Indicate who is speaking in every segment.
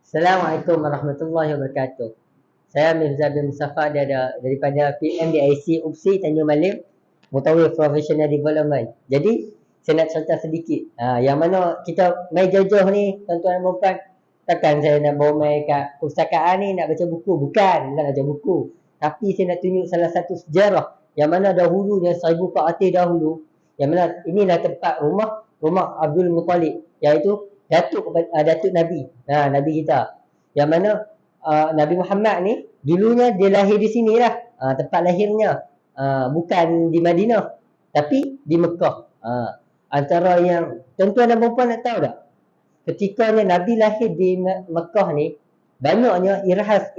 Speaker 1: Assalamualaikum warahmatullahi wabarakatuh. Saya Mirza bin Mustafa daripada PMDIC UPSI Tanjung Malim, Mutawif Professional Development. Jadi, saya nak cerita sedikit. Yang mana kita main jauh-jauh ni, tuan-tuan dan puan, takkan saya nak bawa main kat perpustakaan ni nak baca buku. Bukan nak baca buku. Tapi saya nak tunjuk salah satu sejarah yang mana dahulunya 1400 dahulu, yang mana inilah tempat rumah Abdul Muttalib, iaitu Datuk Nabi. Nabi kita. Yang mana Nabi Muhammad ni dulunya dia lahir di sini lah. Tempat lahirnya bukan di Madinah, tapi di Mekah. Antara yang tuan-tuan dan puan nak tahu tak? Ketika Nabi lahir di Mekah ni, banyaknya irhas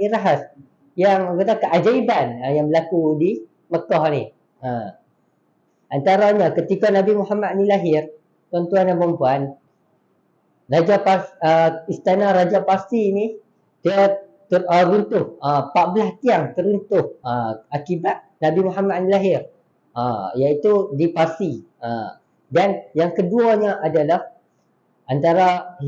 Speaker 1: yang kata keajaiban yang berlaku di Mekah ni. Antaranya ketika Nabi Muhammad ni lahir, tuan-tuan dan puan, istana Raja Parsi ni dia runtuh, 14 tiang teruntuh akibat Nabi Muhammad ni lahir, iaitu di Parsi. Dan yang keduanya adalah antara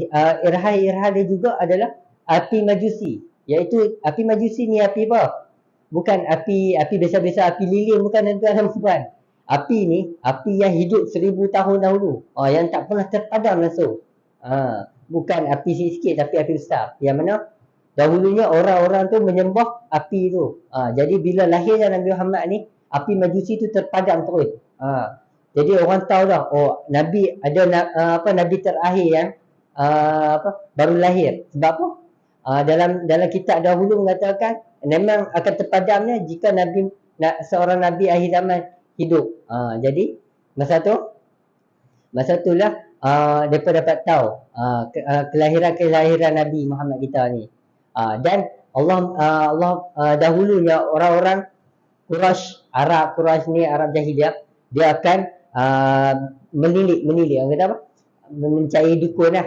Speaker 1: irhal dia juga adalah api Majusi, iaitu api Majusi ni api apa? Bukan api biasa-biasa, api lilin, bukan tuan-tuan dan puan. Api ni api yang hidup 1000 tahun dahulu, yang tak pernah terpadam langsung. Bukan api sikit tapi api besar, yang mana dahulunya orang-orang tu menyembah api tu. Jadi bila lahirnya Nabi Muhammad ni, api Majusi tu terpadam terus. Jadi orang tahu dah, Nabi ada Nabi terakhir yang baru lahir. Sebab apa? Dalam kitab dahulu mengatakan memang akan terpadamnya jika seorang Nabi akhir zaman hidup. Jadi masa itulah mereka dapat tahu kelahiran Nabi Muhammad kita ni. Dan Allah dahulunya orang-orang Quraisy ni, Arab Jahiliyah, dia akan menilik, orang kata apa? Mencari dukun lah.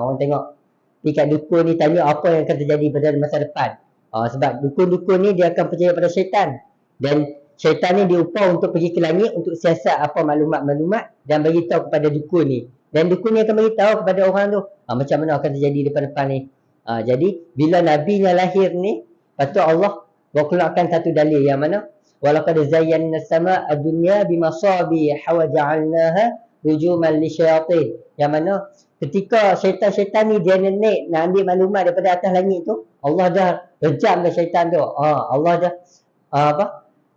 Speaker 1: Orang tengok dekat dukun ni, tanya apa yang akan terjadi pada masa depan. Sebab dukun-dukun ni dia akan percaya pada syaitan, dan syaitan ni diupah untuk pergi ke langit untuk siasat apa maklumat-maklumat dan bagi tahu kepada dukun ni. Dan dukun ni akan bagi tahu kepada orang tu macam mana akan terjadi depan-depan ni. Jadi bila nabinya lahir ni, patut Allah keluarkan satu dalil yang mana walaqad zayyana as-samaa ad-dunya bimasabiha wa ja'alnaha rujuman lisyayatin. Yang mana ketika syaitan-syaitan ni dia naik nak ambil maklumat daripada atas langit tu, Allah dah rejam dah syaitan tu. Allah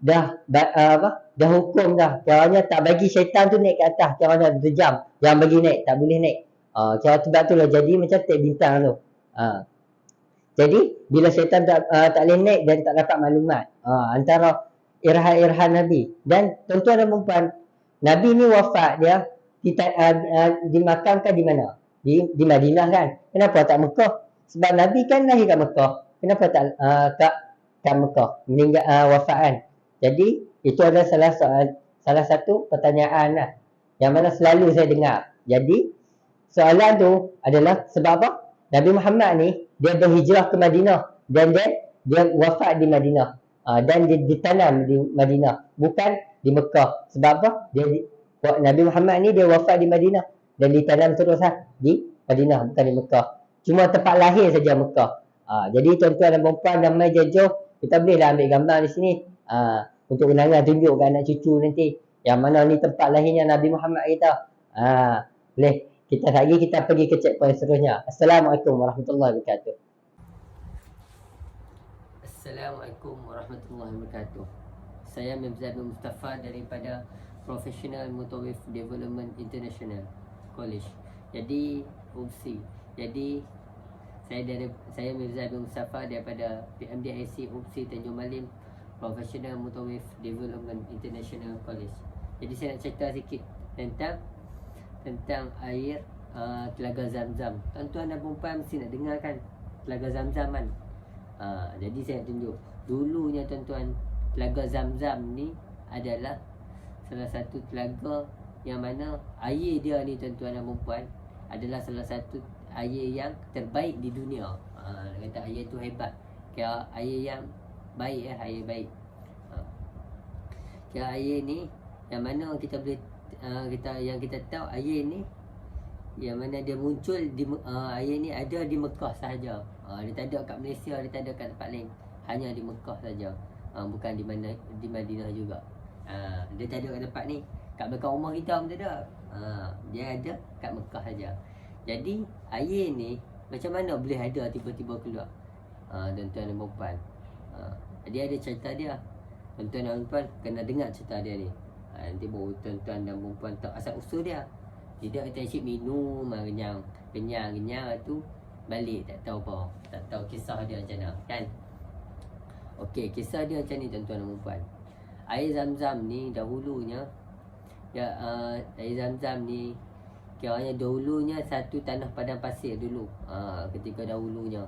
Speaker 1: dah hukum dah. Caranya tak bagi syaitan tu naik ke atas, caranya rejam. Jangan bagi naik, tak boleh naik. Sebab tu lah jadi macam tek bintang tu. Jadi bila syaitan tak boleh naik dan tak dapat maklumat, antara irhal Nabi. Dan tuan-tuan dan puan, Nabi ni wafat dia dimakamkan di mana? Di Madinah kan. Kenapa tak Mekah? Sebab Nabi kan lahir kat Mekah. Kenapa tak kat Mekah meninggal, wafat kan? Jadi itu adalah salah satu pertanyaan lah, yang mana selalu saya dengar. Jadi soalan tu adalah sebab apa? Nabi Muhammad ni dia berhijrah ke Madinah dan dia wafat di Madinah, dan dia ditanam di Madinah, bukan di Mekah. Sebab apa? Nabi Muhammad ni dia wafat di Madinah dan ditanam terus di Madinah, bukan di Mekah. Cuma tempat lahir saja Mekah. Jadi tuan-tuan dan puan dan mai jauh, kita bolehlah ambil gambar di sini untuk kenangan, tunjuk ke anak cucu nanti yang mana ni tempat lahirnya Nabi Muhammad kita. Boleh kita pergi ke checkpoint seterusnya. Assalamualaikum warahmatullahi wabarakatuh.
Speaker 2: Assalamualaikum warahmatullahi wabarakatuh. Saya Mirza bin Mustafa daripada Professional Mutawif Development International College. Jadi UPSI. Jadi saya Mirza bin Mustafa daripada PMDIC UPSI Tanjung Malim, Professional Mutawif Development International College. Jadi saya nak cerita sikit tentang air Telaga Zamzam. Tuan-tuan dan puan mesti nak dengar kan Telaga Zamzam kan. Jadi saya tunjuk dulunya tuan-tuan, Telaga Zamzam ni adalah salah satu telaga yang mana air dia ni tuan-tuan dan puan adalah salah satu air yang terbaik di dunia. Kata air tu hebat, kira air yang baik, air baik. Kira air ni yang mana kita boleh kita tahu air ni yang mana dia muncul di air ni ada di Mekah sahaja. Dia tak ada kat Malaysia, dia tak ada kat tempat lain. Hanya di Mekah saja. Bukan di mana, di Madinah juga. Dia tak ada kat tempat ni. Kat belakang rumah kita pun tak ada. Dia ada kat Mekah saja. Jadi air ni macam mana boleh ada tiba-tiba keluar? Tuan-tuan dan puan. Dia ada cerita dia. Tuan-tuan dan puan kena dengar cerita dia ni. Nanti baru tuan-tuan dan puan tahu asal usul dia. Tidak kita asyik minum kenyang tu balik tak tahu apa. Tak tahu kisah dia macam mana kan. Okey, kisah dia macam ni tuan-tuan dan puan. Air Zam-Zam ni dahulunya air Zam-Zam ni kiranya dahulunya satu tanah padang pasir dulu. Ketika dahulunya.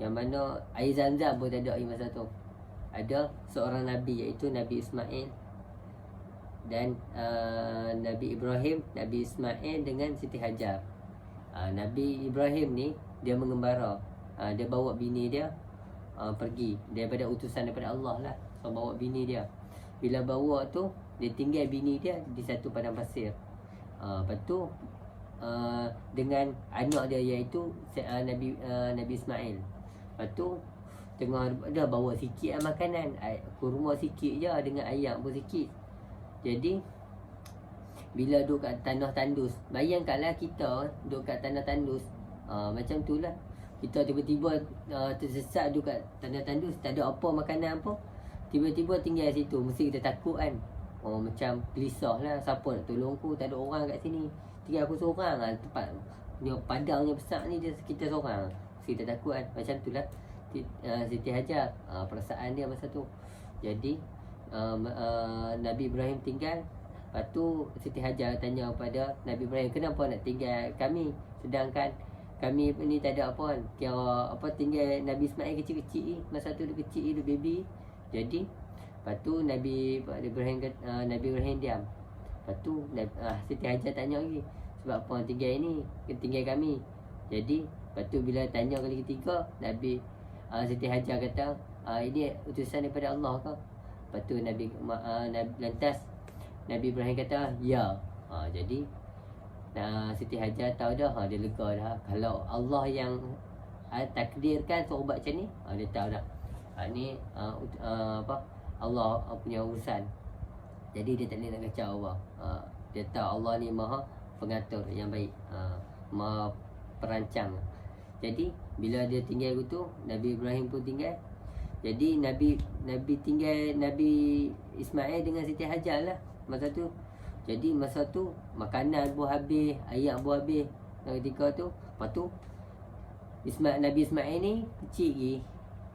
Speaker 2: Yang mana air Zam-Zam pun tak ada masa tu. Ada seorang Nabi iaitu Nabi Ismail dan Nabi Ibrahim, Nabi Ismail dengan Siti Hajar. Nabi Ibrahim ni dia mengembara. Dia bawa bini dia pergi daripada utusan daripada Allah lah. So bawa bini dia. Bila bawa tu dia tinggal bini dia di satu padang pasir. Lepas tu dengan anak dia iaitu Nabi Ismail. Lepas tu tengah dah bawa sikit makanan, kurma sikit je dengan ayam pun sikit. Jadi bila duduk kat tanah tandus, bayangkanlah kita duduk kat tanah tandus, macam tu lah. Kita tiba-tiba tersesat duduk kat tanah tandus, tak ada apa makanan apa, tiba-tiba tinggal situ, mesti kita takut kan. Macam gelisah lah, siapa nak tolong aku, tak ada orang kat sini, tinggal aku seorang lah. Tempat padangnya besar ni, kita seorang, mesti kita takut kan. Macam tu lah Siti Hajar, perasaan dia masa tu. Jadi Nabi Ibrahim tinggal. Lepas tu Siti Hajar tanya kepada Nabi Ibrahim, kenapa nak tinggal kami sedangkan kami ni tak ada apa kan, kira apa, tinggal Nabi Ismail kecil-kecil ni, masa tu dia kecil, dia baby. Jadi lepas tu Nabi Ibrahim diam. Lepas tu Siti Hajar tanya lagi, sebab apa tinggal ni, tinggal kami. Jadi lepas tu bila tanya kali ketiga, Siti Hajar kata, ini utusan daripada Allah ke? Lepas tu lantas Nabi Ibrahim kata, ya. Jadi Siti Hajar tahu dah, dia lega dah. Kalau Allah yang takdirkan suruh buat macam ni, dia tahu dah. Ni Allah punya urusan. Jadi dia tak boleh nak kacau Allah. Dia tahu Allah ni maha pengatur yang baik, maha perancang. Jadi bila dia tinggal tu, Nabi Ibrahim pun tinggal. Jadi Nabi tinggal Nabi Ismail dengan Siti Hajar lah masa tu. Jadi masa tu makanan pun habis, air pun habis. Ketika tu, lepas tu Nabi Ismail ni kecil lagi,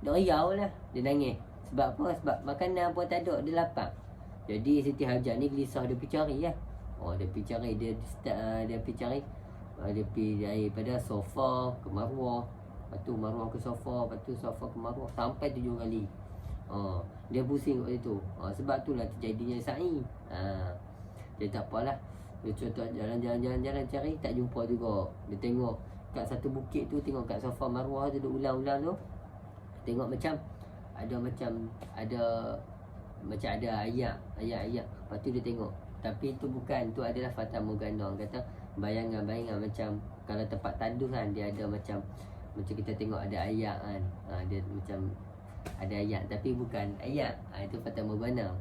Speaker 2: dia riau lah, dia nangis. Sebab apa? Sebab makanan pun tak ada, dia lapar. Jadi Siti Hajar ni gelisah, dia pergi cari lah. Dia pergi cari, dia pergi daripada sofa ke marwah, lepas tu marwah ke sofa, lepas tu sofa ke marwah, sampai 7 kali. Dia pusing waktu tu. Sebab tu lah terjadinya sa'i. Dia tak apalah, dia contoh jalan cari, tak jumpa juga. Dia tengok kat satu bukit tu, tengok kat sofa marwah tu, duduk ulang-ulang tu, tengok macam ada ayat. Lepas tu dia tengok, tapi tu bukan, tu adalah Fata Morgana. Kata bayangan macam kalau tempat tandus kan, dia ada macam kita tengok ada ayat kan. Dia macam ada ayat tapi bukan ayat. Itu Fata Morgana.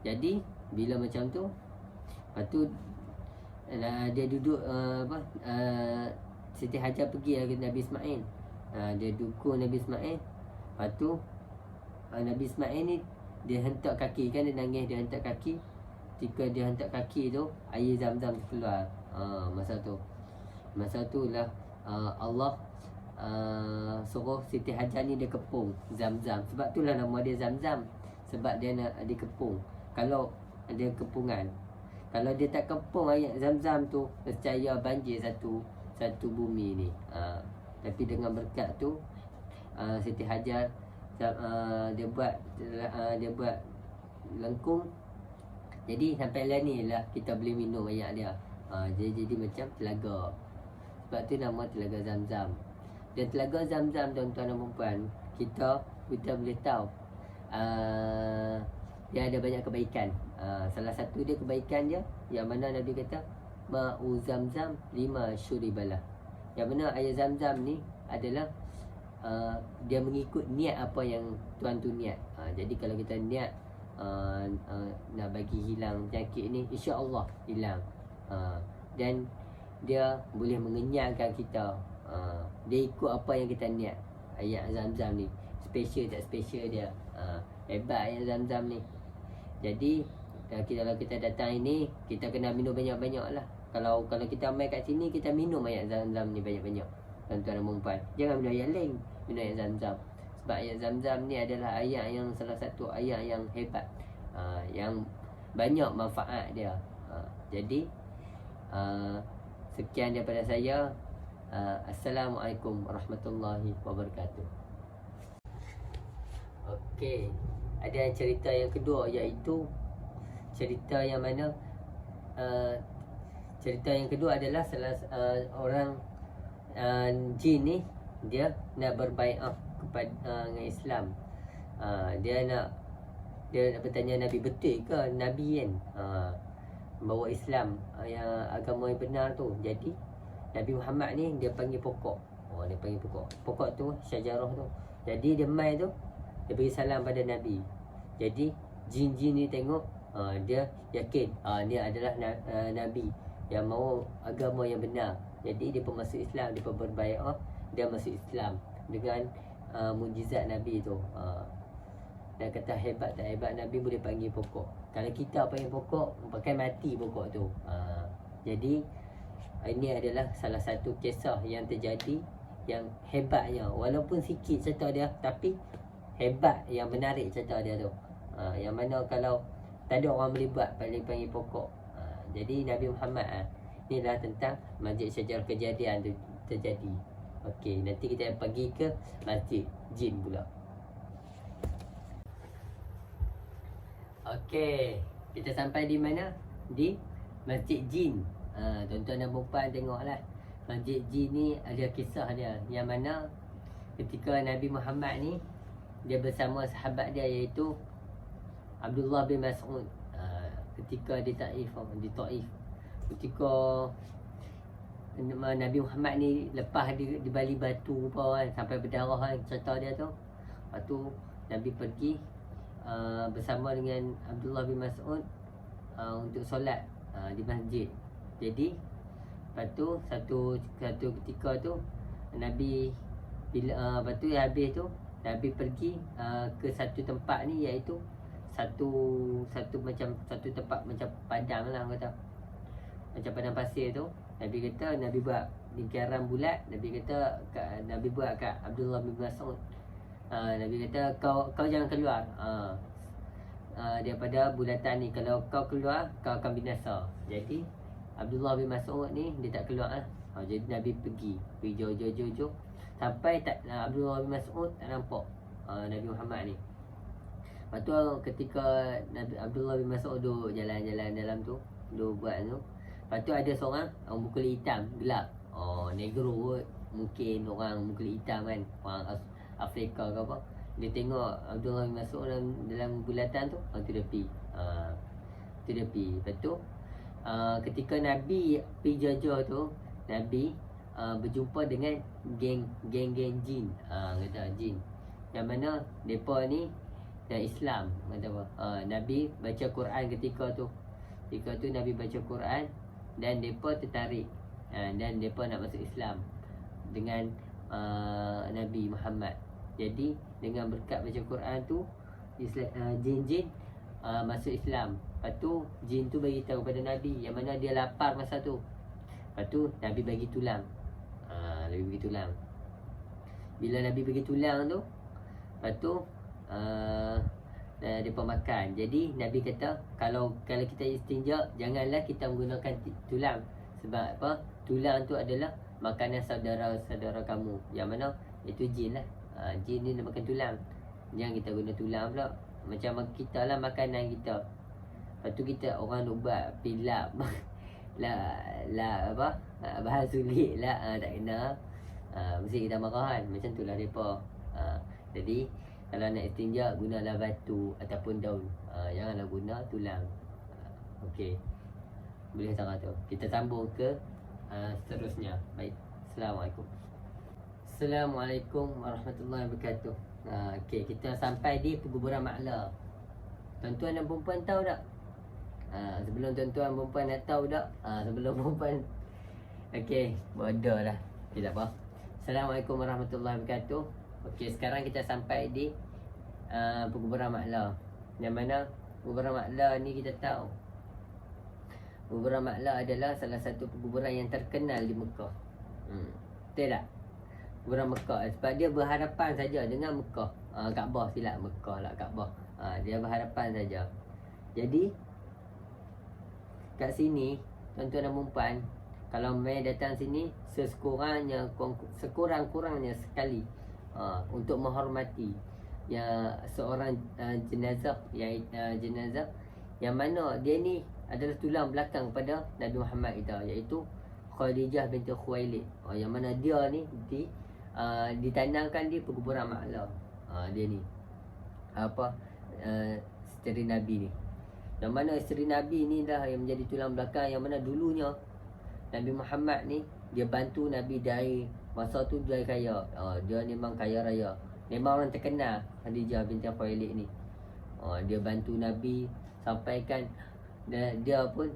Speaker 2: Jadi bila macam tu, lepas tu dia duduk Siti Hajar pergi ke Nabi Ismail. Dia dukung Nabi Ismail. Lepas tu Nabi Ismail ni dia hentak kaki kan, dia nangis, dia hentak kaki. Ketika dia hentak kaki tu, air Zam-Zam keluar. Masa tu lah Allah suruh Siti Hajar ni dia kepung Zam-Zam. Sebab tu lah nama dia Zam-Zam, sebab dia nak dikepung. Kalau dia kepungan, kalau dia tak kepung air Zam-Zam tu, nescaya banjir satu bumi ni. Tapi dengan berkat tu Siti Hajar dia buat lengkung. Jadi sampai lah ni lah kita boleh minum air dia. Jadi macam telaga. Sebab tu nama Telaga Zam-Zam. Dan Telaga Zam-Zam, tuan-tuan dan puan, kita boleh tahu dia ada banyak kebaikan. Salah satu dia kebaikan dia, yang mana Nabi kata ma'u zamzam lima syuribalah. Yang mana air zam-zam ni adalah dia mengikut niat apa yang tuan tu niat. Jadi kalau kita niat nak bagi hilang penyakit ni, insya-Allah hilang. Dan dia boleh mengenyangkan kita. Dia ikut apa yang kita niat. Ayat zam-zam ni special tak special dia. Hebat ayat zam-zam ni. Jadi kalau kita datang ini, kita kena minum banyak-banyak lah. Kalau kita main kat sini, kita minum ayat zam-zam ni banyak-banyak, tuan-tuan dan puan. Jangan minum ayat lain, minum ayat zam-zam. Sebab ayat zam-zam ni adalah ayat yang salah satu ayat yang hebat, yang banyak manfaat dia. Jadi sekian daripada saya. Assalamualaikum warahmatullahi wabarakatuh. Okey, ada cerita yang kedua, iaitu cerita yang mana cerita yang kedua adalah salah orang jin ni, dia nak berbaiat kepada dengan Islam. Dia nak bertanya Nabi, betul ke Nabi kan bawa Islam yang agama yang benar tu. Jadi Nabi Muhammad ni dia panggil pokok. Dia panggil pokok tu, syajarah tu. Jadi dia mai tu, dia bagi salam pada Nabi. Jadi jin-jin ni tengok, dia yakin ni adalah Nabi yang mahu agama yang benar. Jadi dia pun masuk Islam, dia pun berbaiat, dia masuk Islam dengan mukjizat Nabi tu. Dan kata hebat tak hebat, Nabi boleh panggil pokok. Kalau kita panggil pokok, pakai mati pokok tu. Jadi ini adalah salah satu kisah yang terjadi, yang hebatnya, walaupun sikit cerita dia, tapi hebat, yang menarik cerita dia tu. Yang mana kalau tak ada orang boleh buat, paling panggil pokok. Jadi Nabi Muhammad inilah tentang Masjid Syajarah kejadian tu terjadi. Okey, nanti kita pergi ke Masjid Jin pula. Okey, kita sampai di mana? Di Masjid Jin. Tuan-tuan dan puan tengoklah. Masjid Jin ni ada kisah dia, yang mana ketika Nabi Muhammad ni dia bersama sahabat dia, iaitu Abdullah bin Mas'ud, ketika di Taif, ketika Nabi Muhammad ni lepas di bali batu kan, sampai berdarah kan cerita dia tu. Lepas tu Nabi pergi bersama dengan Abdullah bin Mas'ud untuk solat di masjid. Jadi lepas tu satu ketika tu Nabi bila lepas tu habis tu Nabi pergi ke satu tempat ni, iaitu satu tempat macam padang lah, kata macam padang pasir tu. Nabi kata, Nabi buat lingkaran bulat. Nabi kata Nabi buat kat Abdullah bin Mas'ud, Nabi kata kau jangan keluar daripada bulatan ni. Kalau kau keluar, kau akan binasa. Jadi Abdullah bin Mas'ud ni dia tak keluar lah. Jadi Nabi pergi jauh sampai Abdullah bin Mas'ud tak nampak Nabi Muhammad ni. Lepas tu ketika Abdullah bin Mas'ud duduk jalan-jalan dalam tu, duduk buat tu. Lepas tu ada seorang orang berkulit hitam, gelap. Negro kot. Mungkin orang berkulit hitam kan, orang Afrika ke apa. Dia tengok Abdullah bin Mas'ud dalam bulatan tu, tu dia pergi. Lepas tu ketika Nabi pergi jajah tu, Nabi berjumpa dengan geng jin. Kata jin, yang mana mereka ni dah Islam, kata apa. Nabi baca Quran ketika tu. Ketika tu Nabi baca Quran dan mereka tertarik, dan mereka nak masuk Islam dengan Nabi Muhammad. Jadi dengan berkat baca Quran tu, jin-jin masuk Islam. Lepas tu jin tu bagi tahu kepada Nabi, yang mana dia lapar masa tu. Lepas tu Nabi bagi tulang. Nabi bagi tulang. Bila Nabi bagi tulang tu, lepas tu dia pun makan. Jadi Nabi kata, kalau kita istinja, janganlah kita menggunakan tulang. Sebab apa? Tulang tu adalah makanan saudara-saudara kamu, yang mana itu jin lah. Jin ni dia makan tulang. Jangan kita guna tulang pula. Macam kita lah makanan kita. Lepas tu kita orang nak buat pilap lah apa, bahas sulit lah, tak kena. Mesti kita marah kan. Macam tu lah mereka. Jadi kalau nak istinja, gunalah batu ataupun daun. Janganlah guna tulang. Okey. boleh 100. Kita sambung ke seterusnya. Baik. Assalamualaikum. Assalamualaikum warahmatullahi wabarakatuh. Okey, kita sampai di penguburan Ma'la. Tuan-tuan dan perempuan tahu tak? Sebelum tuan-tuan dan perempuan dah tahu tak? Sebelum perempuan. Okey, bodoh lah. Okay, tak apa. Assalamualaikum warahmatullahi wabarakatuh. Okey, sekarang kita sampai di penguburan Ma'la. Yang mana penguburan Ma'la ni kita tahu, penguburan Ma'la adalah salah satu penguburan yang terkenal di Mekah. Betul tak? Penguburan Mekah sebab dia berhadapan saja dengan Mekah. Kaabah, silap, Mekah lah, Kaabah. Dia berhadapan saja. Jadi kat sini tuan-tuan dan puan, kalau mai datang sini sekurang-kurangnya sekali untuk menghormati seorang jenazah jenazah yang mana dia ni adalah tulang belakang pada Nabi Muhammad kita, iaitu Khadijah binti Khuwailid. Yang mana dia ni ditanamkan di penguburan Ma'la. Dia ni isteri Nabi ni. Yang mana isteri Nabi ni dah yang menjadi tulang belakang, yang mana dulunya Nabi Muhammad ni dia bantu Nabi dari masa tu dia kaya. Dia memang kaya raya. Memang orang terkenal Khadijah binti Khuwailid ni. Dia bantu Nabi sampaikan dia pun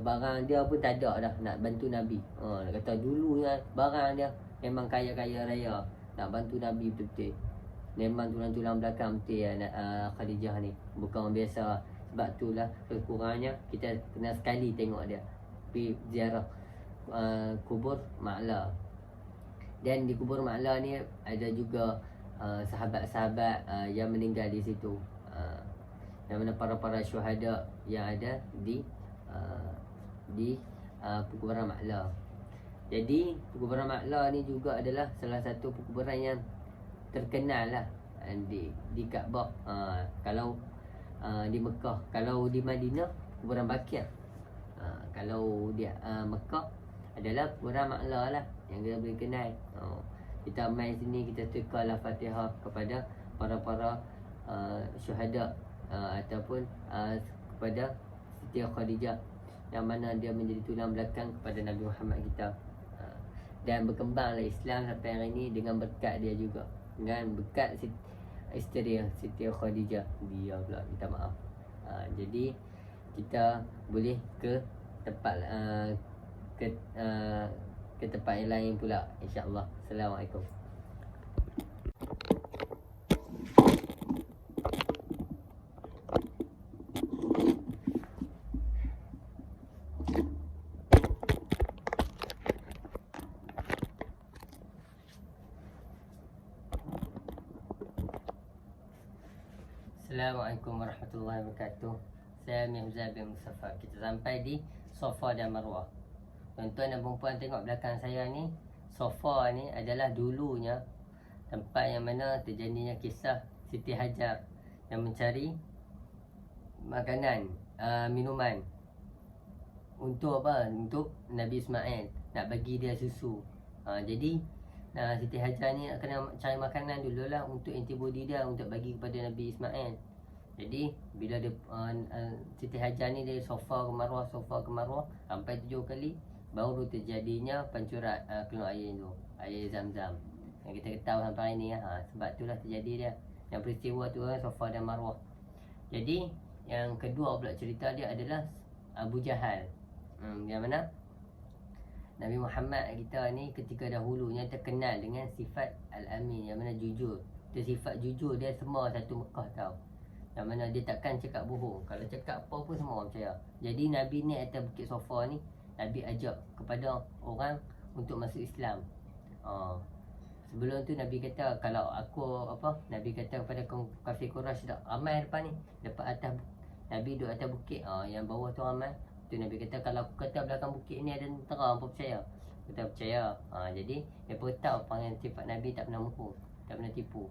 Speaker 2: barang dia pun tak ada dah nak bantu Nabi. Nak kata dulunya barang dia memang kaya-kaya raya, nak bantu Nabi betul-betul. Memang tulang-tulang belakang betul Khadijah ni. Bukan orang biasa. Sebab itulah kekurangnya kita kena sekali tengok dia pergi ziarah kubur Ma'la. Dan di kubur Ma'la ni ada juga sahabat-sahabat yang meninggal di situ. Yang mana para-para syuhada yang ada di penguburan Ma'la. Jadi penguburan Ma'la ni juga adalah salah satu penguburan yang terkenal lah di Kaabah. Kalau di Mekah, kalau di Madinah kuburan Baqi'. Kalau di Mekah adalah kuburan Ma'la lah yang kita boleh kenal. Kita main sini, kita tukarlah Fatihah kepada para-para syuhada ataupun kepada Siti Khadijah, yang mana dia menjadi tulang belakang kepada Nabi Muhammad kita. Dan berkembanglah Islam sampai hari ini dengan berkat dia juga, dengan berkat isteri Siti Khadijah. Dia pula minta maaf. Jadi kita boleh ke tempat ke tempat yang lain pula, insya-Allah. Assalamualaikum. Assalamualaikum warahmatullahi wabarakatuh. Saya Mirza bin Mustafa. Kita sampai di Safa dan Marwah. Tuan-tuan dan perempuan, tengok belakang saya ni. Safa ni adalah dulunya tempat yang mana terjadinya kisah Siti Hajar yang mencari makanan, minuman untuk apa? Untuk Nabi Ismail, nak bagi dia susu. Jadi Siti Hajar ni kena cari makanan dululah untuk antibody dia, untuk bagi kepada Nabi Ismail. Jadi bila dia Siti Hajar ni dari Safa ke Marwah sampai 7 kali, baru terjadinya pancuran keluar air tu, air Zam-Zam yang kita ketahui sampai hari ni. Sebab itulah terjadi dia yang peristiwa tu, Safa dan Marwah. Jadi yang kedua pula cerita dia adalah Abu Jahal. Yang mana Nabi Muhammad kita ni ketika dahulunya terkenal dengan sifat Al-Amin, yang mana jujur. Dia sifat jujur dia semua satu Mekah tahu. Yang mana dia takkan cakap bohong. Kalau cakap apa pun semua orang percaya. Jadi Nabi ni atas Bukit Safa ni, Nabi ajak kepada orang untuk masuk Islam. Sebelum tu Nabi kata, kalau aku Nabi kata kepada kafir Quraisy dah ramai depan ni, depan atas Nabi duduk atas bukit, yang bawah tu ramai. Tu Nabi kata, kalau aku kata belakang bukit ni ada tentera, apa percaya? Kita percaya. Jadi mereka tahu panggil sifat Nabi tak pernah bohong, tak pernah tipu.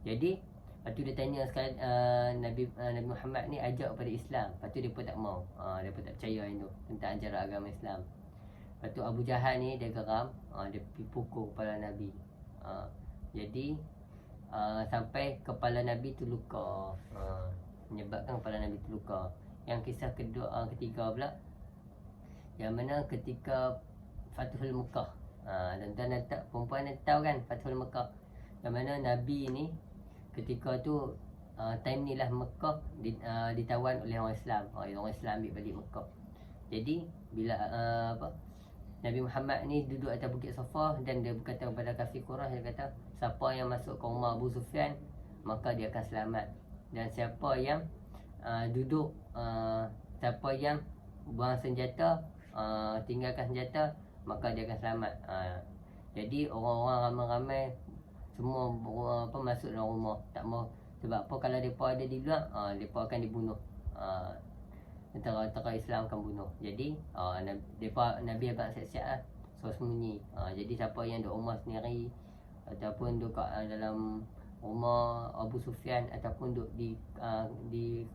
Speaker 2: Jadi lepas tu dia tanya sekali, Nabi Muhammad ni ajak kepada Islam. Lepas tu dia pun tak mau, dia pun tak percaya itu tentang ajaran agama Islam. Lepas tu Abu Jahal ni dia geram, dia pergi pukul kepala Nabi. Jadi sampai kepala Nabi tu luka, menyebabkan kepala Nabi tu luka. Yang kisah ketiga pula, yang mana ketika Fathul Mekah. Tuan-tuan perempuan tahu kan Fathul Mekah, yang mana Nabi ni ketika tu time ni lah Mekah ditawan oleh orang Islam. Orang Islam ambil balik Mekah. Jadi bila Nabi Muhammad ni duduk atas Bukit Safa dan dia berkata kepada kafir Quraisy, dia kata siapa yang masuk ke rumah Abu Sufyan maka dia akan selamat, dan siapa yang siapa yang buang senjata, tinggalkan senjata, maka dia akan selamat. Jadi orang-orang ramai-ramai semua masuk dalam rumah. Tak mau, sebab apa, kalau mereka ada di luar, mereka akan dibunuh. Tentera Islam akan bunuh. Jadi Nabi agak siap-siap lah, so sembunyi. Jadi siapa yang duduk rumah sendiri ataupun duduk dalam rumah Abu Sufyan ataupun duduk di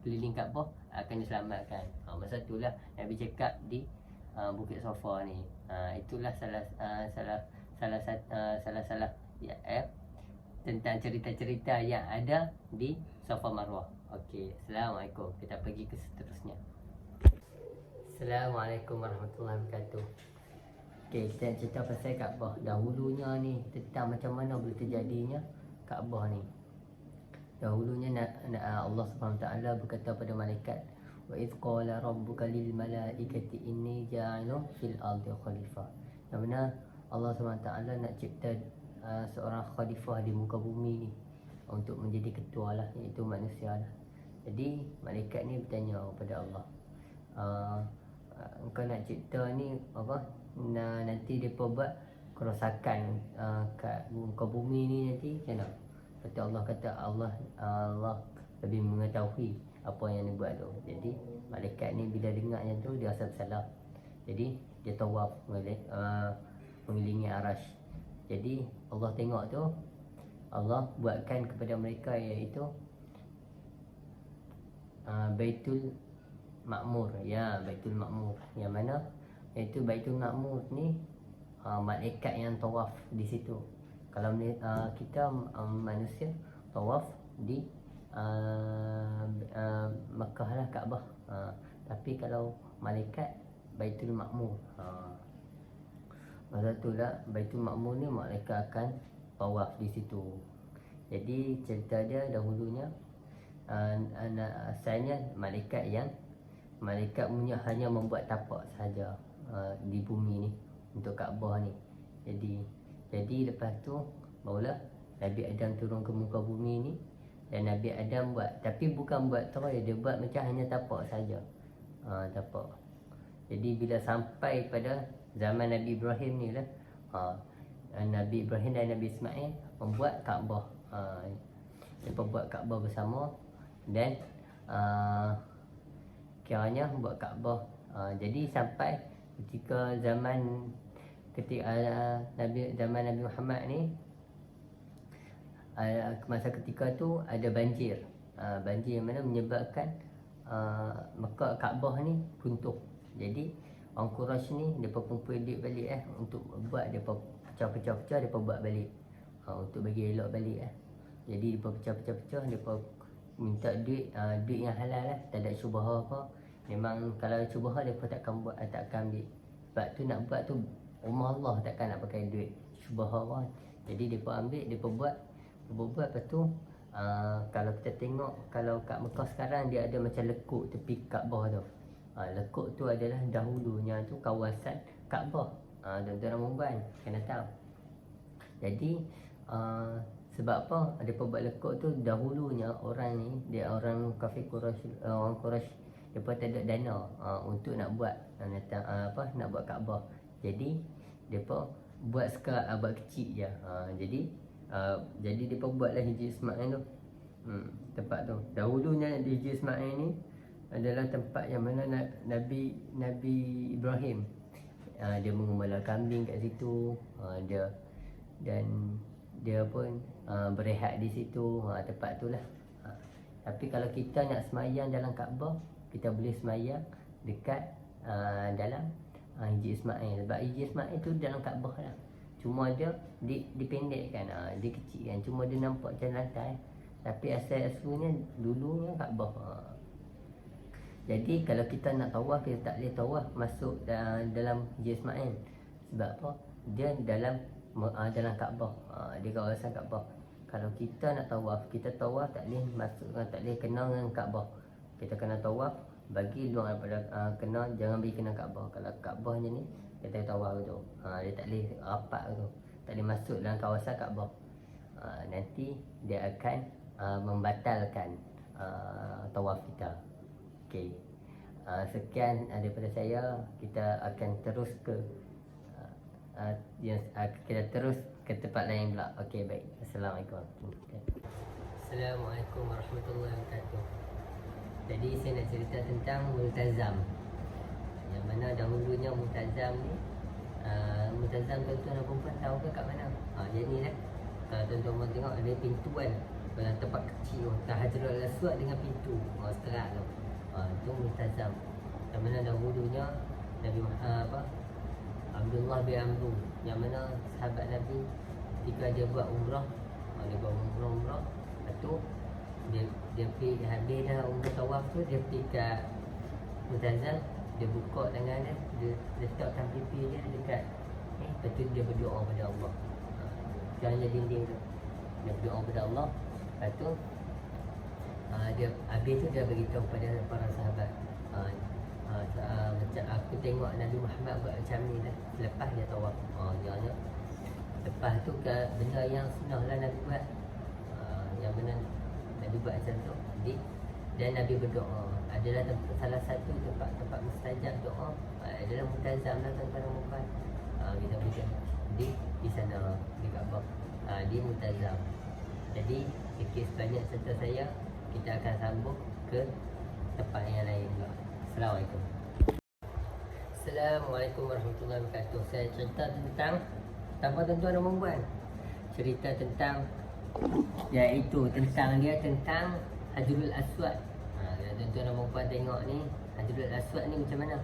Speaker 2: keliling Kaabah akan diselamatkan. Masa itulah Nabi cakap di Bukit Safa ni. Itulah salah tentang cerita-cerita yang ada di Safa Marwah. Okey, Assalamualaikum. Kita pergi ke seterusnya. Assalamualaikum warahmatullahi wabarakatuh. Okey, kita nak cerita pasal Kaabah. Dahulunya ni, tentang macam mana boleh terjadinya Kaabah ni. Dahulunya Allah SWT berkata pada malaikat, wa idh qala rabbuka lil malaikati inni ja'ilun fil ardi khalifah. Yang mana Allah SWT nak cipta seorang khalifah di muka bumi ni untuk menjadi ketua lah, iaitu manusia lah. Jadi malaikat ni bertanya kepada Allah, engkau nak cipta ni apa, nanti mereka buat kerosakan kat muka bumi ni nanti macam mana? Kata Allah lebih mengetahui apa yang dia buat tu. Jadi malaikat ni bila dengar yang tu dia rasa bersalah. Jadi dia tawaf mengelilingi Arash. Jadi Allah tengok tu, Allah buatkan kepada mereka iaitu Baitul Ma'mur. Ya, Baitul Ma'mur. Yang mana iaitu Baitul Ma'mur ni malaikat yang tawaf di situ. Kalau kita manusia tawaf di Makkah lah, Kaabah. Tapi kalau malaikat Baitul Ma'mur. Masa tu lah Baitul Ma'mur ni malaikat akan tawaf di situ. Jadi cerita dia dahulunya asalnya malaikat punya hanya membuat tapak saja di bumi ni untuk Kaabah ni. Jadi lepas tu barulah Nabi Adam turun ke muka bumi ni, dan Nabi Adam buat, tapi bukan buat terus, dia buat macam hanya tapak saja. Tapak. Jadi bila sampai pada zaman Nabi Ibrahim ni lah, Nabi Ibrahim dan Nabi Ismail membuat Kaabah. Mereka buat Kaabah bersama dan kiranya buat Kaabah. Jadi sampai ketika zaman Nabi Muhammad ni, masa ketika tu ada banjir. Banjir yang mana menyebabkan Mekah Kaabah ni runtuh. Jadi orang Quraisy ni depa kumpul duit balik untuk buat, depa pecah-pecah depa buat balik untuk bagi elok balik Jadi depa pecah-pecah depa minta duit yang halal lah, tak ada syubhah apa. Memang kalau syubhah depa takkan buat, takkan ambil. Sebab tu nak buat tu rumah Allah, takkan nak pakai duit syubhah apa. Jadi depa ambil, depa buat lepas tu kalau kita tengok, kalau kat Mekah sekarang dia ada macam lekuk tepi Kaabah tu. Lekuk tu adalah dahulunya tu kawasan Kaabah. Tuan-tuan dan puan kena tahu. Jadi sebab apa depa buat lekuk tu, dahulunya orang ni, dia orang kafir Quraisy, orang Quraisy, depa tak ada dana untuk nak buat nak buat Kaabah. Jadi depa buat buat kecil je. Jadi depa buatlah Hijri Ismail tu. Tempat tu dahulunya di Hijri Ismail ni adalah tempat yang mana Nabi Ibrahim dia mengembala kambing kat situ. Dia pun berehat di situ, tempat tu lah. Tapi kalau kita nak semayang dalam Kaabah, kita boleh semayang dekat dalam Hijri Ismail. Sebab Hijri Ismail tu dalam Kaabah lah, cuma dia dipendekkan, dia kecil kan, cuma dia nampak macam lantai, tapi asal-asalnya dulunya Kaabah. Jadi kalau kita nak tawaf, kita tak boleh tawaf masuk dalam Hijr Ismail. Sebab apa? Dia dalam Kaabah. Dia kawasan Kaabah. Kalau kita nak tawaf, kita tawaf tak boleh masuk, tak boleh kena dengan Kaabah. Kita kena tawaf bagi luar daripada kena, jangan bagi kena Kaabah. Kalau Kaabahnya ni kita tawaf tu, dia tak boleh rapat tu, tak boleh masuk dalam kawasan Kaabah. Nanti dia akan membatalkan tawaf kita. Okey. Sekian daripada saya. Kita akan terus ke kita terus ke tempat lain pula. Okey, baik. Assalamualaikum. Assalamualaikum warahmatullahi wabarakatuh. Jadi saya nak cerita tentang multazam. Yang mana dahulunya multazam ni, multazam tuan-tuan dan puan tahu ke kat mana? Dia ni lah. Kalau tuan-tuan tengok ada pintu kan, dalam tempat kecil tu, Hajarul Aswad dengan pintu seterak tu. Itu multazam. Yang mana dahulunya Nabi Abdullah bin Amru, yang mana sahabat Nabi ketika dia buat umrah, dia buat umrah, lepas tu dia pergi, habis dah umrah tawaf tu, dia pergi kat multazam, dia buka tangan dia letakkan pipi dia dekat lepas tu dia berdoa pada Allah. Jangan dinding tu, dia berdoa pada Allah. Lepas tu dia habis tu dia beritahu pada para sahabat, macam aku tengok Nabi Muhammad buat macam ni lah lepas dia tawaf. Jangan lepas tu ke benda yang sunnah lah Nabi buat, yang benar Nabi buat macam tu. Dan Nabi berdoa adalah salah satu tempat mustajab doa adalah multazam lah tuan-tuan dan puan. Kita pergi di sana, di Kaabah, di multazam. Jadi sikit sebanyak cerita saya, kita akan sambung ke tempat yang lain pula. Assalamualaikum. Assalamualaikum warahmatullahi wabarakatuh. Saya cerita tentang apa tuan-tuan dan puan? Cerita tentang, iaitu tentang Hajarul Aswad. Tuan-tuan dan puan tengok ni, Hajarul Aswad ni macam mana?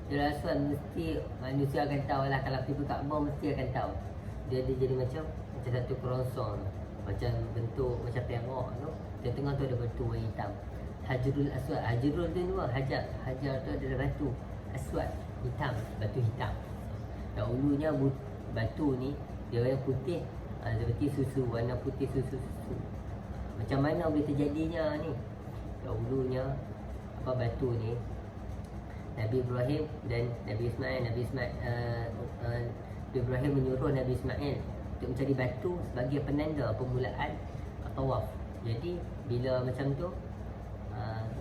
Speaker 2: Hajarul Aswad mesti manusia akan tahu lah. Kalau pergi Kaabah mesti akan tahu. Dia jadi macam satu kerongsong, macam bentuk macam perak tu. Di tengah tu ada batu warna hitam. Hajarul Aswad. Hajarul tu dua, Hajar tu adalah batu. Aswad, hitam, batu hitam. Dahulunya batu ni dia warna putih, seperti susu, warna putih susu. Macam mana boleh terjadinya ni? Dahulunya batu ni, Nabi Ibrahim dan Nabi Ismail, Nabi Ibrahim menyuruh Nabi Ismail untuk mencari batu sebagai penanda permulaan tawaf. Jadi bila macam tu,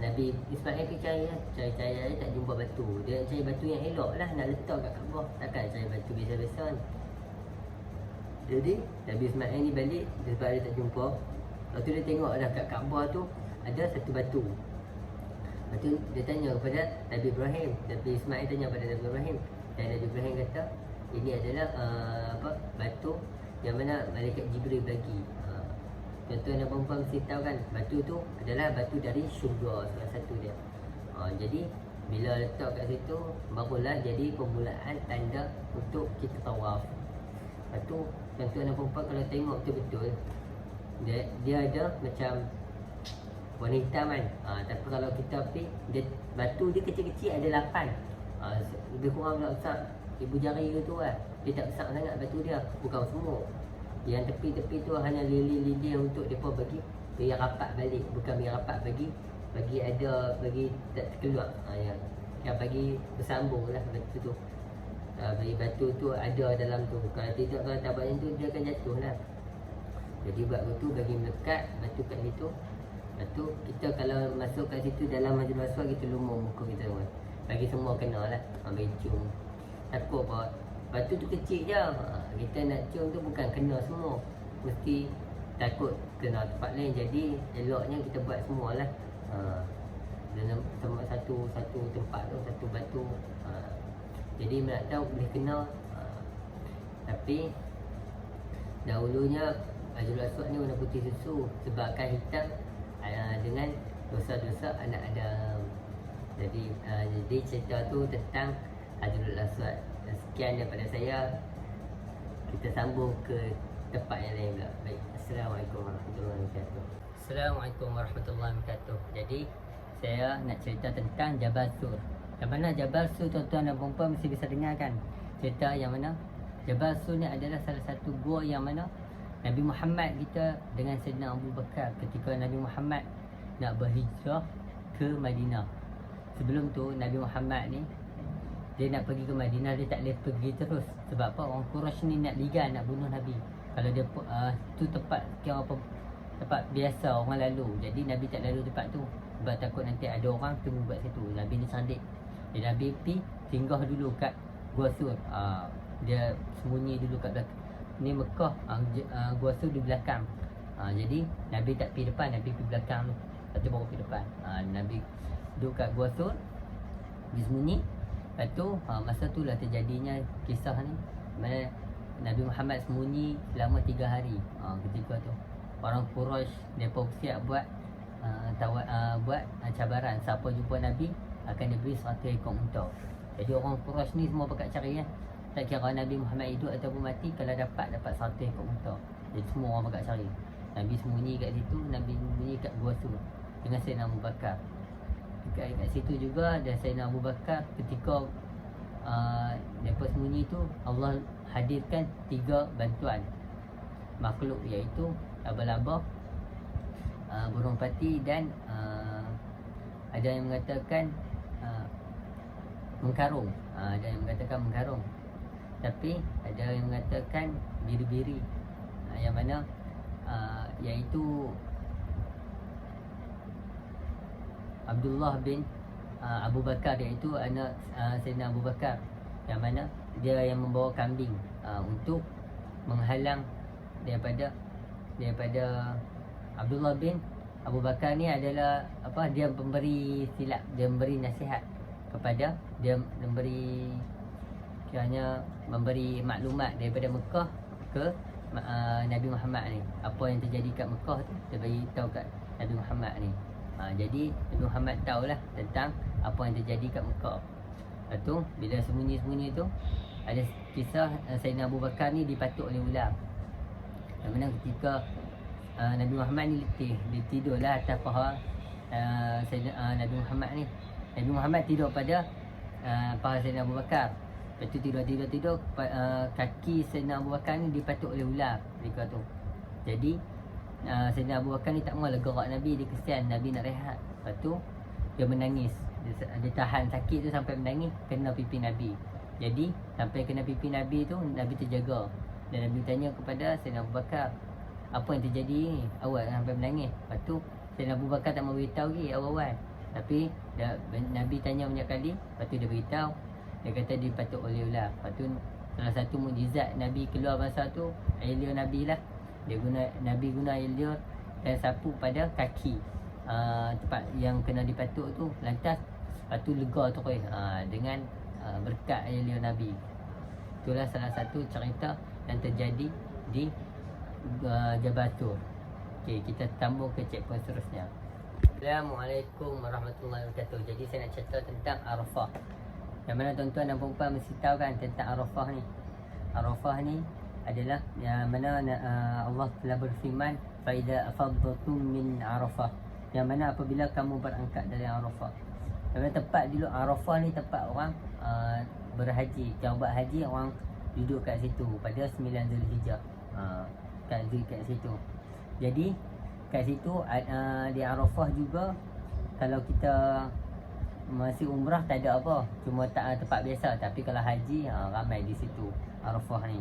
Speaker 2: Nabi Ismail pergi cari tak jumpa batu. Dia cari batu yang elok lah, nak letak kat Kaabah, takkan cari batu biasa-biasa ni. Jadi Nabi Ismail ni balik sebab dia tak jumpa. Lepas tu dia tengok dah kat Kaabah tu ada satu batu. Lepas tu dia tanya kepada Nabi Ibrahim, Nabi Ismail tanya kepada Nabi Ibrahim, dan Nabi Ibrahim kata ini adalah batu yang mana malaikat Jibril bagi. Tuan-tuan dan puan-puan mesti tahu kan, batu tu adalah batu dari syurga, salah satu dia. Jadi bila letak kat situ, barulah jadi permulaan tanda untuk kita tawaf. Lepas tu tuan-tuan dan puan-puan kalau tengok betul-betul, dia ada macam warna hitam kan. Tapi kalau kita pergi, batu dia kecil-kecil, ada 8. Lebih kurang tak besar ibu jari ke tu lah. Dia tak besar sangat batu dia, bukan semua. Yang tepi-tepi tu hanya lili-lili untuk mereka bagi rapat balik. Bukan bagi rapat, bagi tak terkeluar. Yang bagi bersambung lah batu tu. Bagi batu tu ada dalam tu. Kalau tidak, kalau tak banyak tu, dia akan jatuh lah. Jadi buat tu bagi melekat batu kat situ. Lepas tu kita kalau masuk kat situ dalam Hajarul Aswad, kita lumur muka kita semua. Bagi semua kena lah. Bagi cium. Takut apa? Batu tu kecil je. Kita nak cium tu bukan kena semua. Mesti takut kena tempat lain. Jadi eloknya kita buat semua lah. Dalam satu tempat tu, satu batu. Jadi nak tahu boleh kena. Tapi dahulunya Hajarul Aswad ni warna putih susu, sebabkan hitam dengan dosa-dosa anak Adam. Jadi cerita tu tentang Hajarul Aswad. Sekian daripada saya. Kita sambung ke tempat yang lain pula. Baik. Assalamualaikum warahmatullahi wabarakatuh. Assalamualaikum warahmatullahi wabarakatuh. Jadi saya nak cerita tentang Jabal Sur. Yang mana Jabal Sur tuan-tuan dan puan-puan mesti bisa dengar kan. Cerita yang mana Jabal Sur ni adalah salah satu gua yang mana Nabi Muhammad kita dengan Sayyidina Abu Bakar ketika Nabi Muhammad nak berhijrah ke Madinah. Sebelum tu Nabi Muhammad ni dia nak pergi ke Madinah, dia tak boleh pergi terus. Sebab apa? Orang Quraisy ni nak ligan, nak bunuh Nabi. Kalau dia tu tempat kira apa, tempat biasa orang lalu. Jadi Nabi tak lalu tempat tu sebab takut nanti ada orang tunggu kat situ. Nabi ni cerdik. Jadi Nabi pergi singgah dulu kat Gua Sur. Dia sembunyi dulu kat belakang. Ni Mekah, Gua Sur di belakang. Jadi Nabi tak pergi depan, Nabi pergi belakang tu. Lepas tu baru pergi depan. Nabi duduk kat Gua Sur, dia sembunyi. Lepas tu masa tu lah terjadinya kisah ni, mana Nabi Muhammad sembunyi selama 3 hari. Ketika tu orang Quraisy mereka siap buat buat cabaran. Siapa jumpa Nabi akan diberi 100 ekor unta. Jadi orang Quraisy ni semua pakat cari kan. Tak kira Nabi Muhammad hidup ataupun mati, kalau dapat 100 ekor unta. Jadi semua orang pakat cari. Nabi sembunyi kat situ, Nabi sembunyi kat Gua Sur dengan Sayyidina Abu Bakar. Kat situ juga ada Sayyidina Abu Bakar. Ketika mereka sembunyi tu, Allah hadirkan 3 bantuan makhluk, iaitu laba-laba, burung pati dan ada yang mengatakan mengkarung. Ada yang mengatakan mengkarung, tapi ada yang mengatakan biri-biri, yang mana iaitu Abdullah bin Abu Bakar, iaitu anak Sayyidina Abu Bakar, yang mana dia yang membawa kambing untuk menghalang daripada Abdullah bin Abu Bakar ni adalah apa, dia memberi silap, dia memberi nasihat kepada, dia memberi maklumat daripada Mekah ke Nabi Muhammad ni. Apa yang terjadi kat Mekah tu dia bagi tahu kat Nabi Muhammad ni. Jadi Nabi Muhammad tahulah tentang apa yang terjadi kat Mekah. Lepas tu bila sembunyi-sembunyi tu, ada kisah Sayyidina Abu Bakar ni dipatuk oleh ular. Yang mana ketika Nabi Muhammad ni letih, dia tidurlah atas paha Nabi Muhammad ni. Nabi Muhammad tidur pada paha Sayyidina Abu Bakar. Lepas tu tidur kaki Sayyidina Abu Bakar ni dipatuk oleh ular ketika tu. Jadi Sayyidina Abu Bakar ni tak maulah gerak Nabi, dia kesian Nabi nak rehat. Lepas tu dia menangis, dia tahan sakit tu sampai menangis, kena pipi Nabi. Jadi sampai kena pipi Nabi tu, Nabi terjaga. Dan Nabi tanya kepada Sayyidina Abu Bakar, apa yang terjadi ni? Awak sampai menangis. Lepas tu Sayyidina Abu Bakar tak mau beritahu lagi awal-awal. Tapi Nabi tanya banyak kali, lepas tu dia beritahu. Dia kata dipatuk oleh ular. Lepas tu salah satu mukjizat Nabi keluar masa tu, air liur Nabi lah. Nabi guna air liur dan sapu pada kaki tempat yang kena dipatuk tu, lantas lepas tu lega terus dengan berkat air liur Nabi. Itulah salah satu cerita yang terjadi di Jabal Sur. Okey, kita tambung ke checkpoint seterusnya. Assalamualaikum warahmatullahi wabarakatuh. Jadi saya nak cerita tentang Arafah. Yang mana tuan-tuan dan puan-puan mesti tahu kan tentang Arafah ni. Arafah ni adalah yang mana Allah telah berfirman, fa idza afadtum min Arafah, yang mana apabila kamu berangkat dari Arafah. Yang mana tempat dulu Arafah ni tempat orang berhaji. Yang buat haji orang duduk kat situ pada 9 Zulhijjah. Kat situ. Jadi kat situ di Arafah juga, kalau kita masih umrah tak ada apa, cuma tempat biasa. Tapi kalau haji ramai di situ Arafah ni.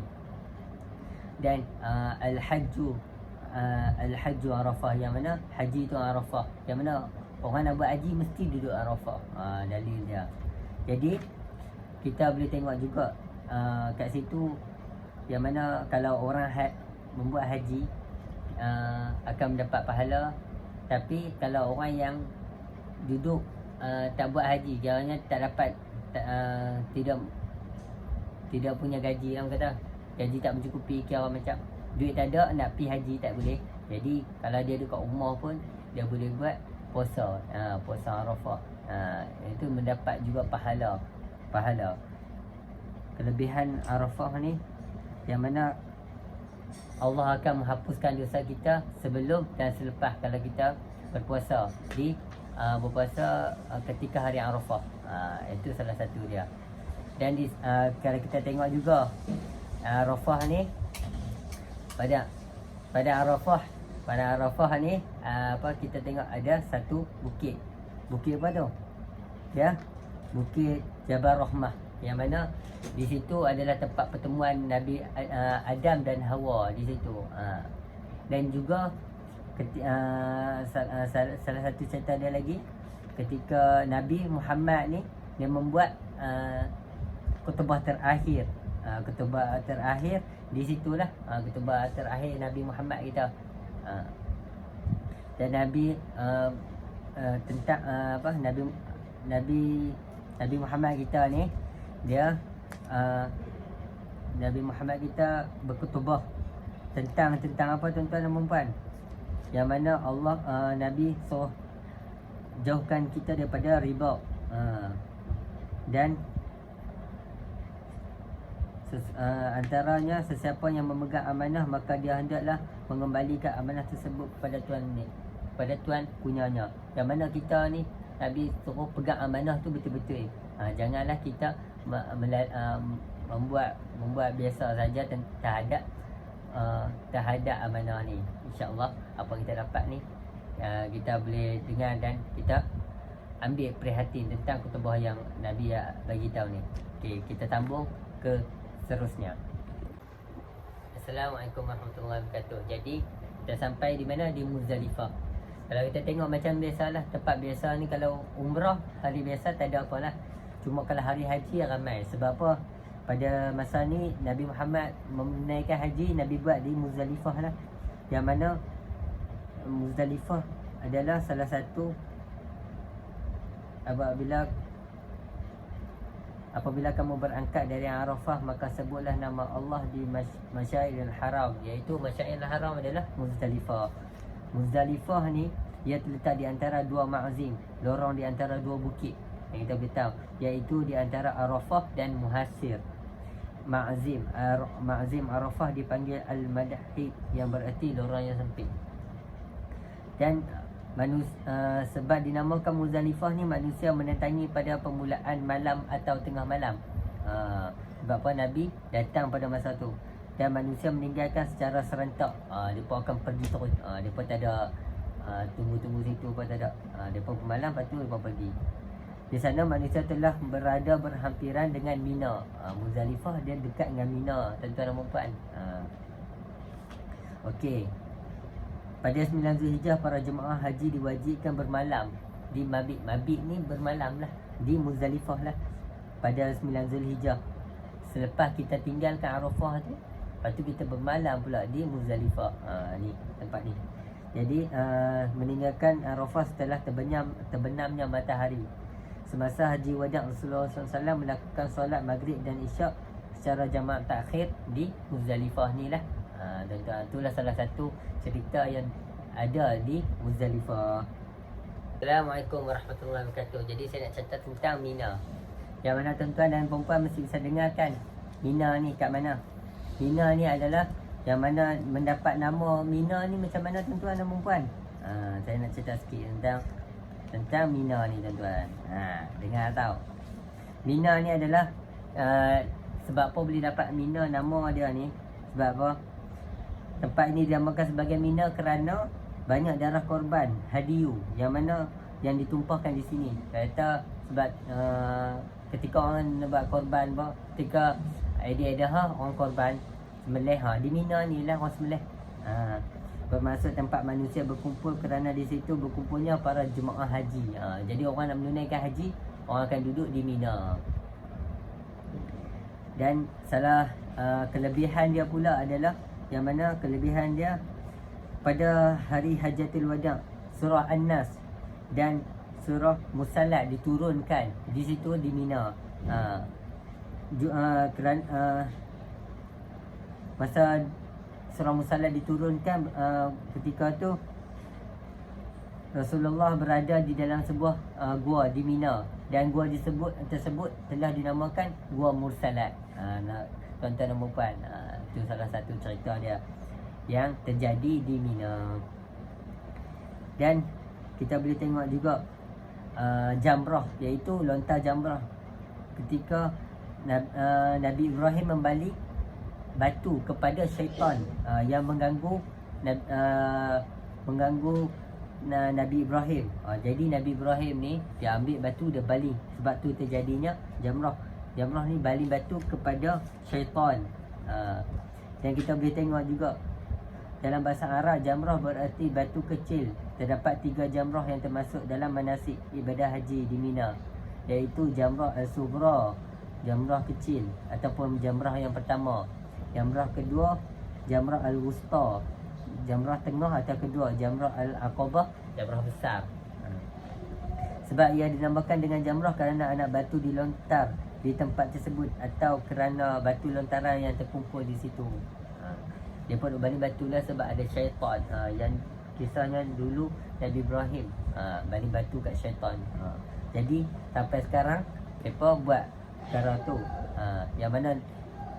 Speaker 2: Dan Al-Hajju Arafah, yang mana haji tu Arafah, yang mana orang nak buat haji mesti duduk Arafah. Dalil dia. Jadi kita boleh tengok juga kat situ, yang mana kalau orang membuat haji akan mendapat pahala. Tapi kalau orang yang duduk tak buat haji, jangannya tak dapat, tidak punya gaji. Orang kata gaji tak mencukupi, kira macam duit tak ada, nak pergi haji tak boleh. Jadi kalau dia dekat rumah pun dia boleh buat puasa, puasa Arafah. Itu mendapat juga pahala. Kelebihan Arafah ni, yang mana Allah akan menghapuskan dosa kita sebelum dan selepas kalau kita berpuasa di berpuasa ketika hari Arafah. Itu salah satu dia. Dan kalau kita tengok juga Arafah ni pada Arafah ni kita tengok ada satu bukit. Bukit apa tu? Ya, Bukit Jabal Rahmah, yang mana di situ adalah tempat pertemuan Nabi Adam dan Hawa di situ. Dan juga salah satu cerita dia lagi, ketika Nabi Muhammad ni dia membuat khutbah terakhir. Khutbah terakhir di situlah khutbah terakhir Nabi Muhammad kita. Dan Nabi tentang Nabi Muhammad kita ni dia Nabi Muhammad kita berkhutbah tentang apa tuan-tuan dan puan-puan, yang mana Allah Nabi suruh jauhkan kita daripada riba, dan antaranya sesiapa yang memegang amanah maka dia hendaklah mengembalikan amanah tersebut kepada tuan punyanya. Yang mana kita ni Nabi suruh pegang amanah tu betul-betul. Janganlah kita membuat biasa saja terhadap amanah ni. InsyaAllah apa kita dapat ni kita boleh dengar dan kita ambil prihatin tentang khutbah yang Nabi bagi tahu ni. Okey, kita sambung ke seterusnya. Assalamualaikum warahmatullahi wabarakatuh. Jadi kita sampai di mana? Di Muzdalifah. Kalau kita tengok macam biasalah, tempat biasa ni kalau umrah hari biasa tak ada apalah. Cuma kalau hari haji ramai. Sebab apa? Pada masa ni Nabi Muhammad menunaikan haji, Nabi buat di Muzdalifah lah. Yang mana Muzdalifah adalah salah satu apabila kamu berangkat dari Arafah, maka sebutlah nama Allah di Masyairil Haram, iaitu Masyairil Haram adalah Muzdalifah. Muzdalifah ni ia terletak di antara dua ma'zim, lorong di antara dua bukit yang kita boleh tahu, iaitu di antara Arafah dan Muhasir. Ma'zim Arafah dipanggil Al-Madahi, yang bererti lorong yang sempit. Dan sebab dinamakan Muzdalifah ni, manusia mendatangi pada permulaan malam atau tengah malam. Sebab apa? Nabi datang pada masa tu, dan manusia meninggalkan secara serentak. Mereka akan pergi terus. Mereka tak ada tunggu situ, apa tak ada. Mereka bermalam, lepas tu mereka pergi. Di sana manusia telah berada berhampiran dengan Mina. Muzdalifah dia dekat dengan Mina, tuan-tuan dan puan. Okey. Pada 9 Zulhijjah, para jemaah haji diwajibkan bermalam di Mabit. Mabit ni bermalam lah di Muzdalifah lah pada 9 Zulhijjah. Selepas kita tinggalkan Arafah tu, lepas tu kita bermalam pula di Muzdalifah. Ni tempat ni. Jadi meninggalkan Arafah setelah terbenamnya matahari. Semasa haji wada' Rasulullah SAW melakukan solat maghrib dan isyak secara jamaah takhir di Muzdalifah ni lah. Dan itulah salah satu cerita yang ada di Muzdalifah. Assalamualaikum warahmatullahi wabarakatuh. Jadi saya nak cerita tentang Mina, yang mana tuan-tuan dan puan-puan mesti bisa dengarkan. Mina ni kat mana? Mina ni adalah yang mana mendapat nama Mina ni macam mana tuan-tuan dan puan-puan? Saya nak cerita sikit tentang Mina ni tuan-tuan. Dengar tahu. Mina ni adalah sebab apa boleh dapat Mina nama dia ni? Sebab apa? Tempat ini dinamakan sebagai Mina kerana banyak darah korban hadiyu yang mana yang ditumpahkan di sini. Kata sebab ketika orang nak buat korban, ketika Aidil-Adha orang korban sembelih, di Mina ni lah orang sembelih. Bermaksud tempat manusia berkumpul kerana di situ berkumpulnya para jemaah haji. Jadi orang nak menunaikan haji, orang akan duduk di Mina. Dan salah kelebihan dia pula adalah, yang mana kelebihan dia pada hari Hajatul Wada' surah An-Nas dan surah Musallat diturunkan di situ di Mina. Masa surah Musallat diturunkan, ketika tu Rasulullah berada di dalam sebuah gua di Mina, dan gua tersebut telah dinamakan Gua Mursalat. Tuan-tuan dan puan, itu salah satu cerita dia yang terjadi di Mina. Dan kita boleh tengok juga jamrah, iaitu lontar jamrah. Ketika Nabi Ibrahim membalik batu kepada syaitan yang mengganggu Nabi Ibrahim. Jadi Nabi Ibrahim ni dia ambil batu, dia baling. Sebab tu terjadinya jamrah. Jamrah ni baling batu kepada syaitan. Dan kita boleh tengok juga dalam bahasa Arab, jamrah berarti batu kecil. Terdapat 3 jamrah yang termasuk dalam manasik ibadah haji di Mina, iaitu jamrah al-sughra, jamrah kecil, ataupun jamrah yang pertama. Jamrah kedua, jamrah al-wusta, jamrah tengah atau kedua, jamrah al-aqabah, jamrah besar. Sebab ia dinamakan dengan jamrah kerana anak batu dilontar di tempat tersebut, atau kerana batu lontaran yang terkumpul di situ. Dia pun baling batu lah sebab ada syaitan. Yang kisahnya dulu Nabi Ibrahim baling batu kat syaitan. Jadi sampai sekarang mereka buat cara tu. Yang mana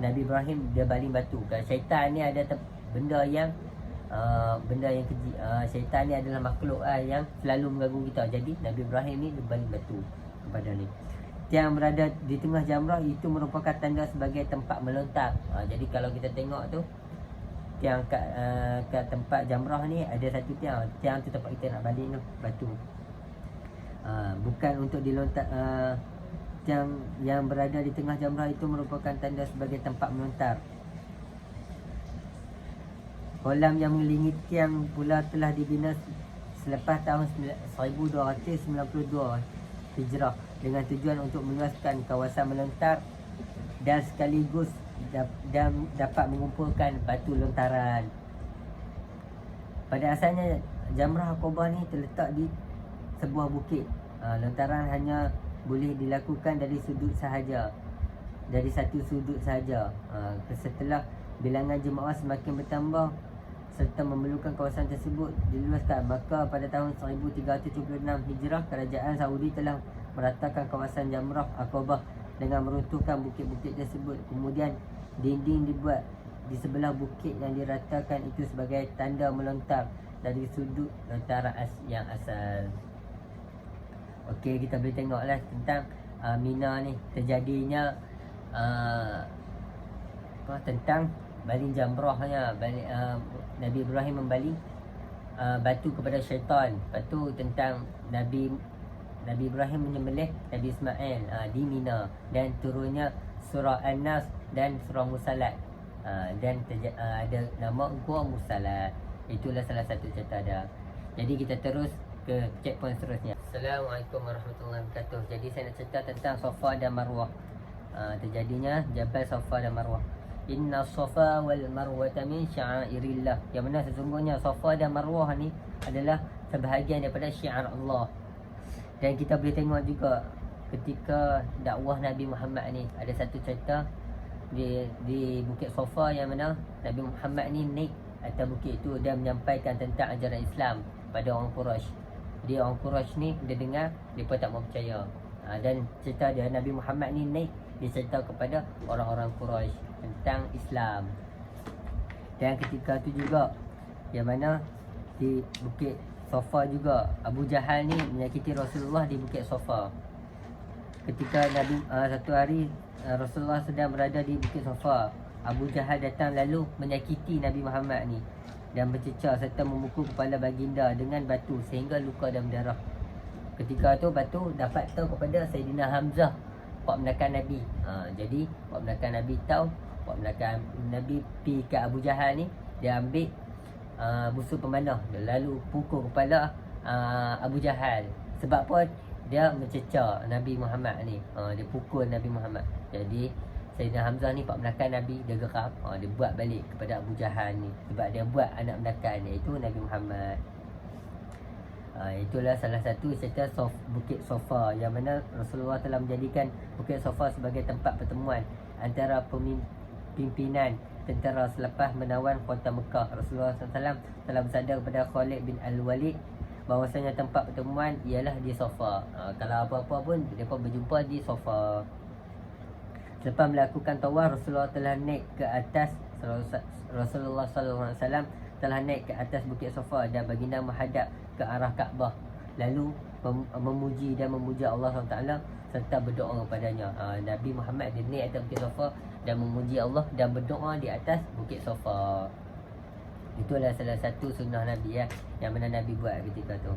Speaker 2: Nabi Ibrahim dia baling batu. Kalau syaitan ni ada benda yang keji. Syaitan ni adalah makhluk yang selalu mengganggu kita. Jadi Nabi Ibrahim ni dia baling batu kepada ni. Tiang berada di tengah jamrah itu merupakan tanda sebagai tempat melontar. Jadi kalau kita tengok tu, tiang kat tempat jamrah ni ada satu tiang. Tiang tu tempat kita nak baling tu, batu. Bukan untuk dilontar. Tiang yang berada di tengah jamrah itu merupakan tanda sebagai tempat melontar. Kolam yang mengelilingi tiang pula telah dibina selepas tahun 1292 Hijrah dengan tujuan untuk meluaskan kawasan melontar dan sekaligus dapat mengumpulkan batu lontaran. Pada asalnya jamrah Aqabah ni terletak di sebuah bukit. Lontaran hanya boleh dilakukan dari sudut sahaja, dari satu sudut sahaja. Setelah bilangan jemaah semakin bertambah serta memerlukan kawasan tersebut diluaskan, maka pada tahun 1376 Hijrah kerajaan Saudi telah meratakan kawasan jamrah Aqabah dengan meruntuhkan bukit-bukit tersebut. Kemudian dinding dibuat di sebelah bukit yang diratakan itu sebagai tanda melontar dari sudut lontaran yang asal. Okey, kita boleh tengoklah tentang Mina ni terjadinya tentang baling jamrahnya. Nabi Ibrahim membaling batu kepada syaitan. Lepas tu tentang Nabi Ibrahim menyembelih Nabi Ismail di Mina, dan turunnya surah An-Nas dan surah Musalat, dan ada nama Gua Musalat. Itulah salah satu cerita dia. Jadi kita terus ke checkpoint seterusnya. Assalamualaikum warahmatullahi wabarakatuh. Jadi saya nak cerita tentang Safa dan Marwah. Terjadinya Jabal Safa dan Marwah. Inna Safa wal Marwata min sya'airillah. Yang mana sesungguhnya Safa dan Marwah ni adalah sebahagian daripada syiar Allah. Dan kita boleh tengok juga ketika dakwah Nabi Muhammad ni, ada satu cerita di Bukit Safa yang mana Nabi Muhammad ni naik atas bukit itu dan menyampaikan tentang ajaran Islam pada orang Quraisy. Jadi orang Quraisy ni dia dengar, mereka tak mau percaya. Dan cerita dia Nabi Muhammad ni naik, dia cerita kepada orang-orang Quraisy tentang Islam. Dan ketika tu juga yang mana di Bukit Safa juga Abu Jahal ni menyakiti Rasulullah di Bukit Safa. Ketika satu hari Rasulullah sedang berada di Bukit Safa, Abu Jahal datang lalu menyakiti Nabi Muhammad ni dan bercecah serta memukul kepala baginda dengan batu sehingga luka dan berdarah. Ketika tu batu dapat tahu kepada Sayyidina Hamzah, pak menakan Nabi. Jadi pak menakan Nabi tahu, pak menakan Nabi pi ke Abu Jahal ni, dia ambil busur pemanah, dia lalu pukul kepala Abu Jahal. Sebab apa? Dia mencecah Nabi Muhammad ni. Dia pukul Nabi Muhammad. Jadi Sayyidina Hamzah ni pak menakan Nabi, dia geram. Dia buat balik kepada Abu Jahal ni sebab dia buat anak menakan, iaitu Nabi Muhammad. Itulah salah satu cerita Bukit Safa, yang mana Rasulullah telah menjadikan Bukit Safa sebagai tempat pertemuan antara pimpinan tentera selepas menawan kota Mekah. Rasulullah SAW telah bersabda kepada Khalid bin Al-Walid bahawasanya tempat pertemuan ialah di Safa. Kalau apa-apa pun mereka berjumpa di Safa. Selepas melakukan tawaf, Rasulullah telah naik ke atas Rasulullah SAW telah naik ke atas Bukit Safa dan baginda menghadap ke arah Kaabah. Lalu memuji dan memuja Allah SWT serta berdoa kepadanya. Nabi Muhammad dia naik atas Bukit Safa dan memuji Allah dan berdoa di atas Bukit Safa. Itulah salah satu sunnah Nabi yang mana Nabi buat ketika tu.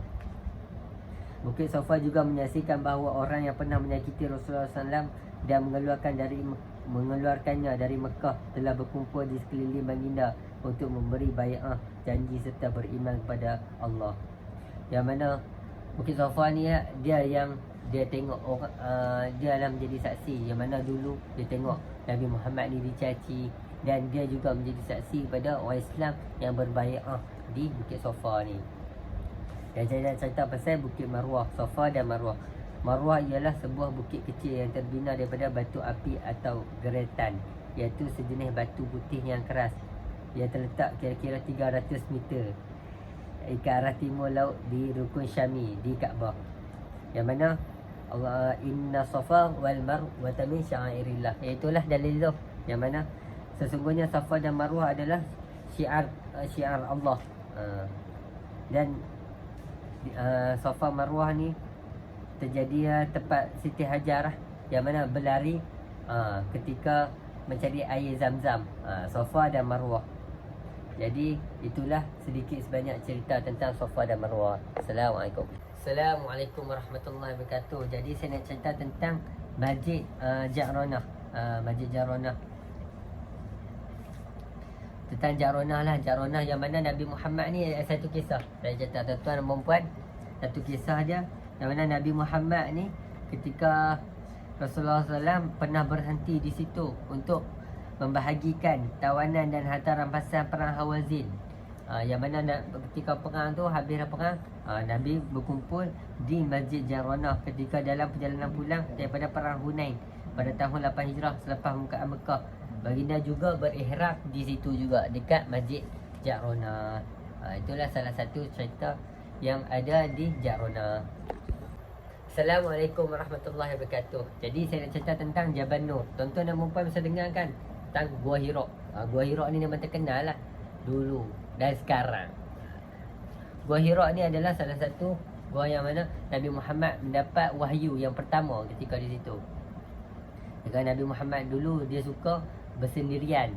Speaker 2: Bukit Safa juga menyaksikan bahawa orang yang pernah menyakiti Rasulullah SAW dan mengeluarkannya dari Mekah telah berkumpul di sekeliling baginda untuk memberi bai'ah janji serta beriman kepada Allah. Yang mana Bukit Safa ni dia tengok orang, dia adalah menjadi saksi yang mana dulu dia tengok Nabi Muhammad ni dicaci, dan dia juga menjadi saksi kepada orang Islam yang berbai'ah di Bukit Safa ni. Dan saya nak cerita pasal Bukit Marwah, Safa dan Marwah. Marwah ialah sebuah bukit kecil yang terbina daripada batu api atau geretan, iaitu sejenis batu putih yang keras yang terletak kira-kira 300 meter ke arah timur laut di Rukun Syami di Kaabah. Yang mana Allah inna Safa wal Marwah min sya'airillah, iaitulah dalil tu yang mana sesungguhnya Safa dan Marwah adalah syiar Allah. Dan Safa Marwah ni terjadi tempat Siti Hajar yang mana berlari ketika mencari air Zam-Zam. Safa dan Marwah. Jadi itulah sedikit sebanyak cerita tentang Safa dan Marwah. Assalamualaikum. Assalamualaikum warahmatullahi wabarakatuh. Jadi saya nak cerita tentang Masjid Ja'ronah. Masjid Ja'ronah. Tentang Ja'ronah lah. Ja'ronah yang mana Nabi Muhammad ni ada satu kisah. Saya cerita tuan-tuan dan perempuan, satu kisah dia yang mana Nabi Muhammad ni ketika Rasulullah SAW pernah berhenti di situ untuk membahagikan tawanan dan harta rampasan perang Hawazin. Yang mana ketika perang tu, habis perang, Nabi berkumpul di Masjid Ja'ronah ketika dalam perjalanan pulang daripada perang Hunain pada tahun 8 Hijrah selepas pembukaan Mekah. Baginda juga berihram di situ juga dekat Masjid Ja'ronah. Itulah salah satu cerita yang ada di Ja'ronah. Assalamualaikum warahmatullahi wabarakatuh. Jadi saya nak cerita tentang Jabal Nur. Tuan-tuan dan puan bisa dengar kan tentang Gua Hira. Gua Hira ni memang terkenal lah dulu dan sekarang. Gua Hira ni adalah salah satu gua yang mana Nabi Muhammad mendapat wahyu yang pertama ketika di situ. Dengan Nabi Muhammad dulu dia suka bersendirian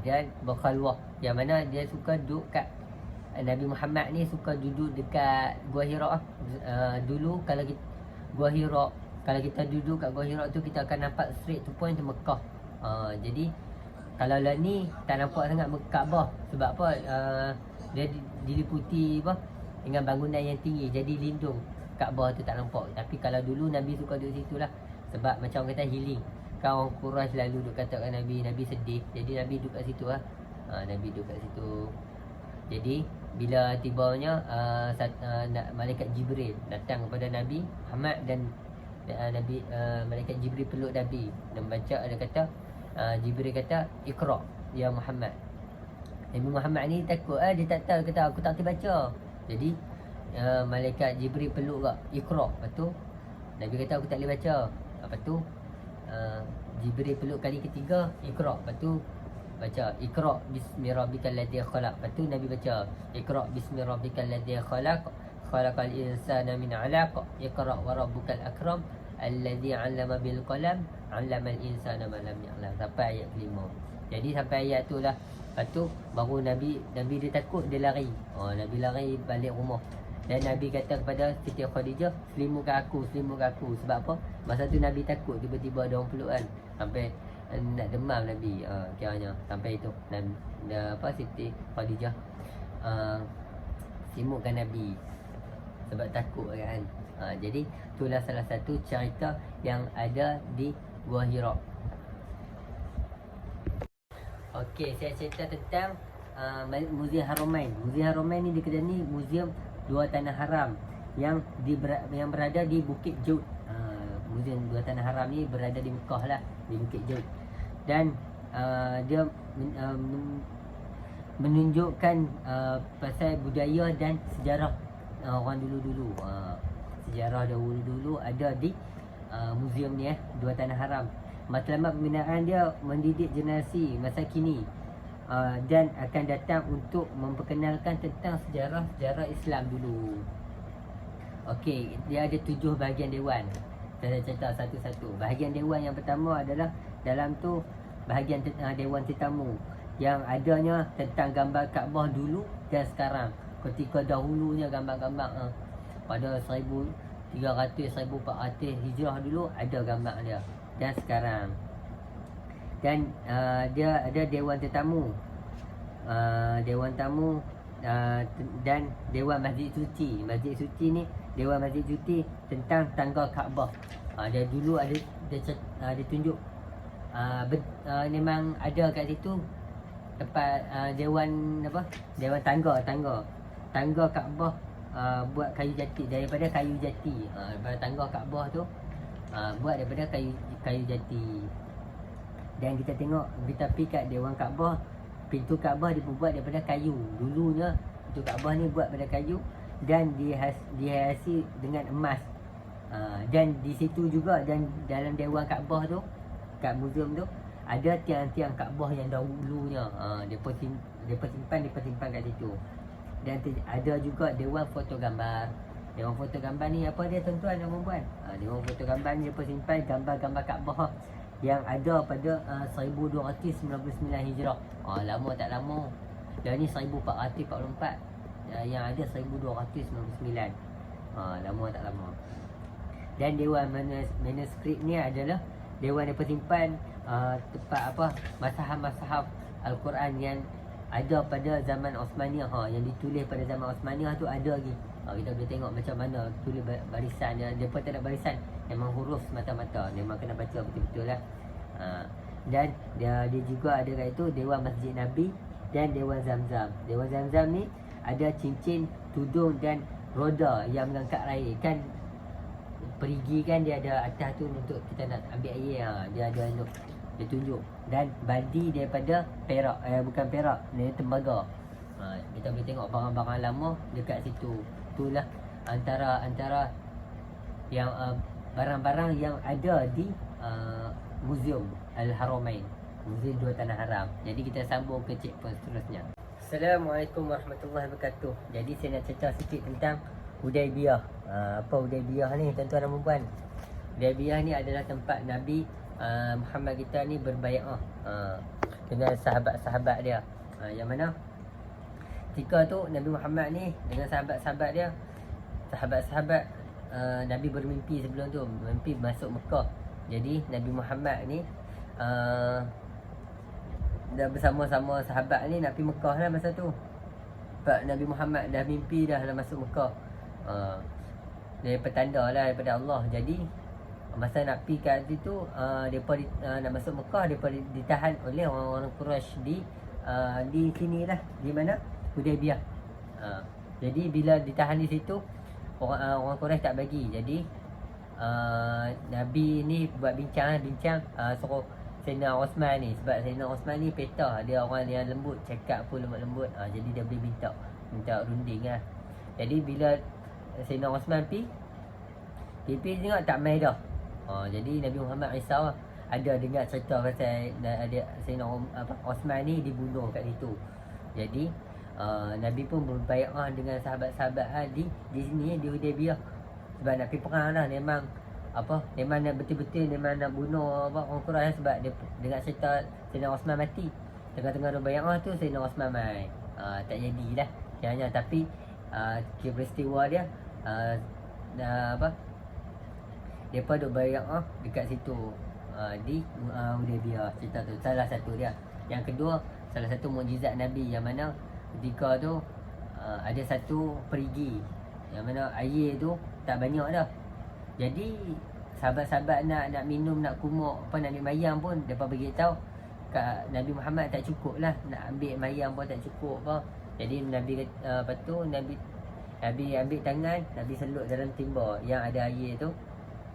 Speaker 2: dan berkhalwah, yang mana dia suka duduk kat Nabi Muhammad ni suka duduk dekat Gua Hira. Dulu kalau kita Gua Hira, kalau kita duduk kat Gua Hira tu kita akan nampak straight to point tu Mekah. Jadi kalau lah ni tak nampak sangat Kaabah. Sebab apa? Dia diliputi dengan bangunan yang tinggi, jadi lindung Kaabah tu tak nampak. Tapi kalau dulu Nabi suka duduk situ lah, sebab macam kata healing. Kawan Quraisy lalu duk katakan Nabi sedih. Jadi Nabi duduk kat situ lah. Nabi duduk kat situ. Jadi bila tibanya malaikat Jibril datang kepada Nabi Muhammad dan malaikat Jibril peluk Nabi dan baca, ada kata Jibril kata Iqra ya Muhammad. Nabi Muhammad ni takut, dia tak tahu, kata aku tak boleh baca. Jadi malaikat Jibril peluk kat Iqra. Lepas tu Nabi kata aku tak boleh baca. Lepas tu Jibril peluk kali ketiga, Iqra. Lepas tu baca Iqra bismi rabbikal ladzi khalaq. Lepas tu Nabi baca Iqra bismi rabbikal ladzi khalaq, khalaqal insana min 'alaq, Iqra wa rabbukal akram alladzi 'allama bil qalam 'allamal insana ma lam ya'lam, sampai ayat kelima. Jadi sampai ayat tu lah. Lepas tu baru Nabi dia takut, dia lari. Nabi lari balik rumah. Dan Nabi kata kepada Siti Khadijah, selimutkan aku. Sebab apa? Masa tu Nabi takut tiba-tiba ada orang peluk kan, sampai nak demam Nabi kiranya. Sampai itu Siti Khadijah selimutkan Nabi sebab takut kan. Jadi itulah salah satu cerita yang ada di Gua Hira. Okey, saya cerita tentang Muzium Haramain. Muzium Haramain ni dia ni muzium dua tanah haram yang berada di Bukit Jud. Muzium dua tanah haram ni berada di Mekah lah, di Bukit Jud. Dan dia menunjukkan pasal budaya dan sejarah orang dulu-dulu. Sejarah dahulu-dulu ada di muzium ni dua tanah haram. Matlamat pembinaan dia mendidik generasi masa kini dan akan datang untuk memperkenalkan tentang sejarah Islam dulu. Okey, dia ada 7 bahagian dewan. Saya cerita satu-satu. Bahagian dewan yang pertama adalah dalam tu bahagian dewan tetamu yang adanya tentang gambar Kaabah dulu dan sekarang. Ketika dahulunya gambar-gambar pada 1300 1400 Hijrah dulu ada gambar dia, dan sekarang. Dan dia ada dewan tetamu, dewan tamu, dan dewan masjid suci. Masjid suci ni, dewan masjid suci tentang tangga Kaabah. Dia dulu ada dia tunjuk memang ada kat situ tempat dewan apa, dewan tangga Kaabah, buat kayu jati, daripada kayu jati. Daripada tangga Kaabah tu buat daripada kayu jati. Dan kita tengok, kita pergi kat dewan Kaabah, pintu Kaabah dibuat daripada kayu. Dulunya pintu Kaabah ni buat daripada kayu dan dihiasi dengan emas. Dan di situ juga, dan dalam dewan Kaabah tu, kat muzium tu, ada tiang-tiang Kaabah yang dahulunya. Depa simpan kat situ. Dan ada juga dewan foto gambar. Dewan foto gambar ni apa dia tuan-tuan dan puan-puan? Dewan foto gambar ni depa simpan gambar-gambar Kaabah yang ada pada 1299 Hijrah. Lama tak lama. Dan ni 1444. Yang ada 1299. Lama tak lama. Dan dewan manuskrip ni adalah dewan yang simpan tempat apa, masahaf-masahaf Al-Quran yang ada pada zaman Osmaniyah, yang ditulis pada zaman Osmaniyah tu ada lagi. Kita boleh tengok macam mana tulis barisan dia. Depa tak ada barisan, memang huruf semata-mata, memang kena baca betul-betul lah. Dan dia juga ada kat itu dewan Masjid Nabi dan dewan Zamzam. Dewan Zamzam ni ada cincin, tudung dan roda yang mengangkat air. Kan perigi kan dia ada atas tu untuk kita nak ambil air, dia ada untuk dia tunjuk. Dan baldi daripada perak, bukan perak, dia tembaga. Kita boleh tengok barang-barang lama dekat situ. Itulah antara yang barang-barang yang ada di Muzium Al-Haramain, Muzium Dua Tanah Haram. Jadi kita sambung ke checkpoint seterusnya. Assalamualaikum warahmatullahi wabarakatuh. Jadi saya nak cerita sikit tentang Hudaibiyah. Apa Hudaibiyah ni tuan-tuan dan puan-puan? Hudaibiyah ni adalah tempat Nabi Muhammad kita ni berbai'ah dengan sahabat-sahabat dia. Yang mana ketika tu Nabi Muhammad ni dengan sahabat-sahabat dia, sahabat-sahabat Nabi bermimpi sebelum tu, mimpi masuk Mekah. Jadi Nabi Muhammad ni dah bersama-sama sahabat ni nak pergi Mekah lah masa tu. Sebab Nabi Muhammad dah mimpi dah masuk Mekah. Dia petanda lah daripada Allah. Jadi masa nak pergi kat situ, mereka nak masuk Mekah, mereka ditahan oleh orang-orang Quraisy di sini lah, di mana? Hudaibiyah. Jadi bila ditahan di situ, orang Quraisy tak bagi. Jadi Nabi ni buat bincang, suruh Sayyidina Osman ni, sebab Sayyidina Osman ni peta, dia orang yang lembut, cakap pun lembut-lembut. Jadi dia boleh minta runding lah. Jadi bila Sayyidina Osman pergi tengok tak main dah. Jadi Nabi Muhammad risau, ada dengar cerita pasal ada Sayyidina Osman ni dibunuh kat situ. Jadi Nabi pun berbai'ah dengan sahabat-sahabat di sini, di Hudaibiyah. Sebab nak pergi perang lah, memang nak betul-betul memang nak bunuh orang Quraisy. Sebab dia dengar cerita Sayyidina Osman mati. Tengah-tengah berbai'ah tu Sayyidina Osman main. Tak jadilah kiranya. Tapi peristiwa dia mereka duk bai'ah dekat situ, di Hudaibiyah. Cerita tu salah satu dia. Yang kedua, salah satu mukjizat Nabi yang mana ketika tu ada satu perigi yang mana air tu tak banyak dah. Jadi sahabat-sahabat nak minum, nak kumur, nak ambil mayang pun depa bagi tahu kat Nabi Muhammad tak cukup lah, nak ambil mayang pun tak cukup apa. Jadi Nabi lepas tu Nabi ambil tangan, Nabi selut dalam timba yang ada air tu,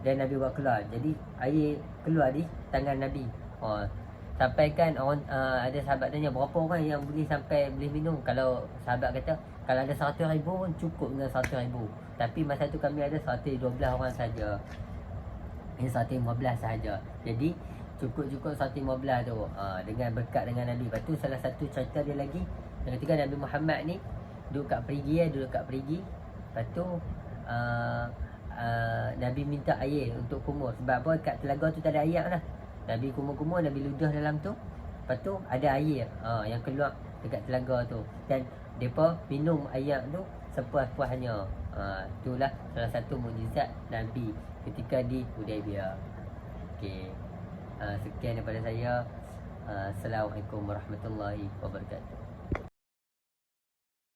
Speaker 2: dan Nabi buat keluar. Jadi air keluar di tangan Nabi. Sampai kan orang ada sahabat tanya berapa orang yang boleh minum. Kalau sahabat kata kalau ada 100,000 pun cukup dengan 100,000. Tapi masa tu kami ada 112 orang saja. 115 sahaja. Jadi cukup 115 tu dengan berkat dengan Nabi. Lepas tu salah satu cerita dia lagi, ketika Nabi Muhammad ni duduk kat perigi. Lepas tu Nabi minta air untuk kumur. Sebab apa? Kat telaga tu tak ada air lah. Nabi kumur-kumur, Nabi ludah dalam tu. Lepas tu ada air yang keluar dekat telaga tu. Dan mereka minum air tu sepuas-puasnya. Itulah salah satu mukjizat Nabi ketika di Hudaibiyah. Okey. Sekian daripada saya. Assalamualaikum warahmatullahi wabarakatuh.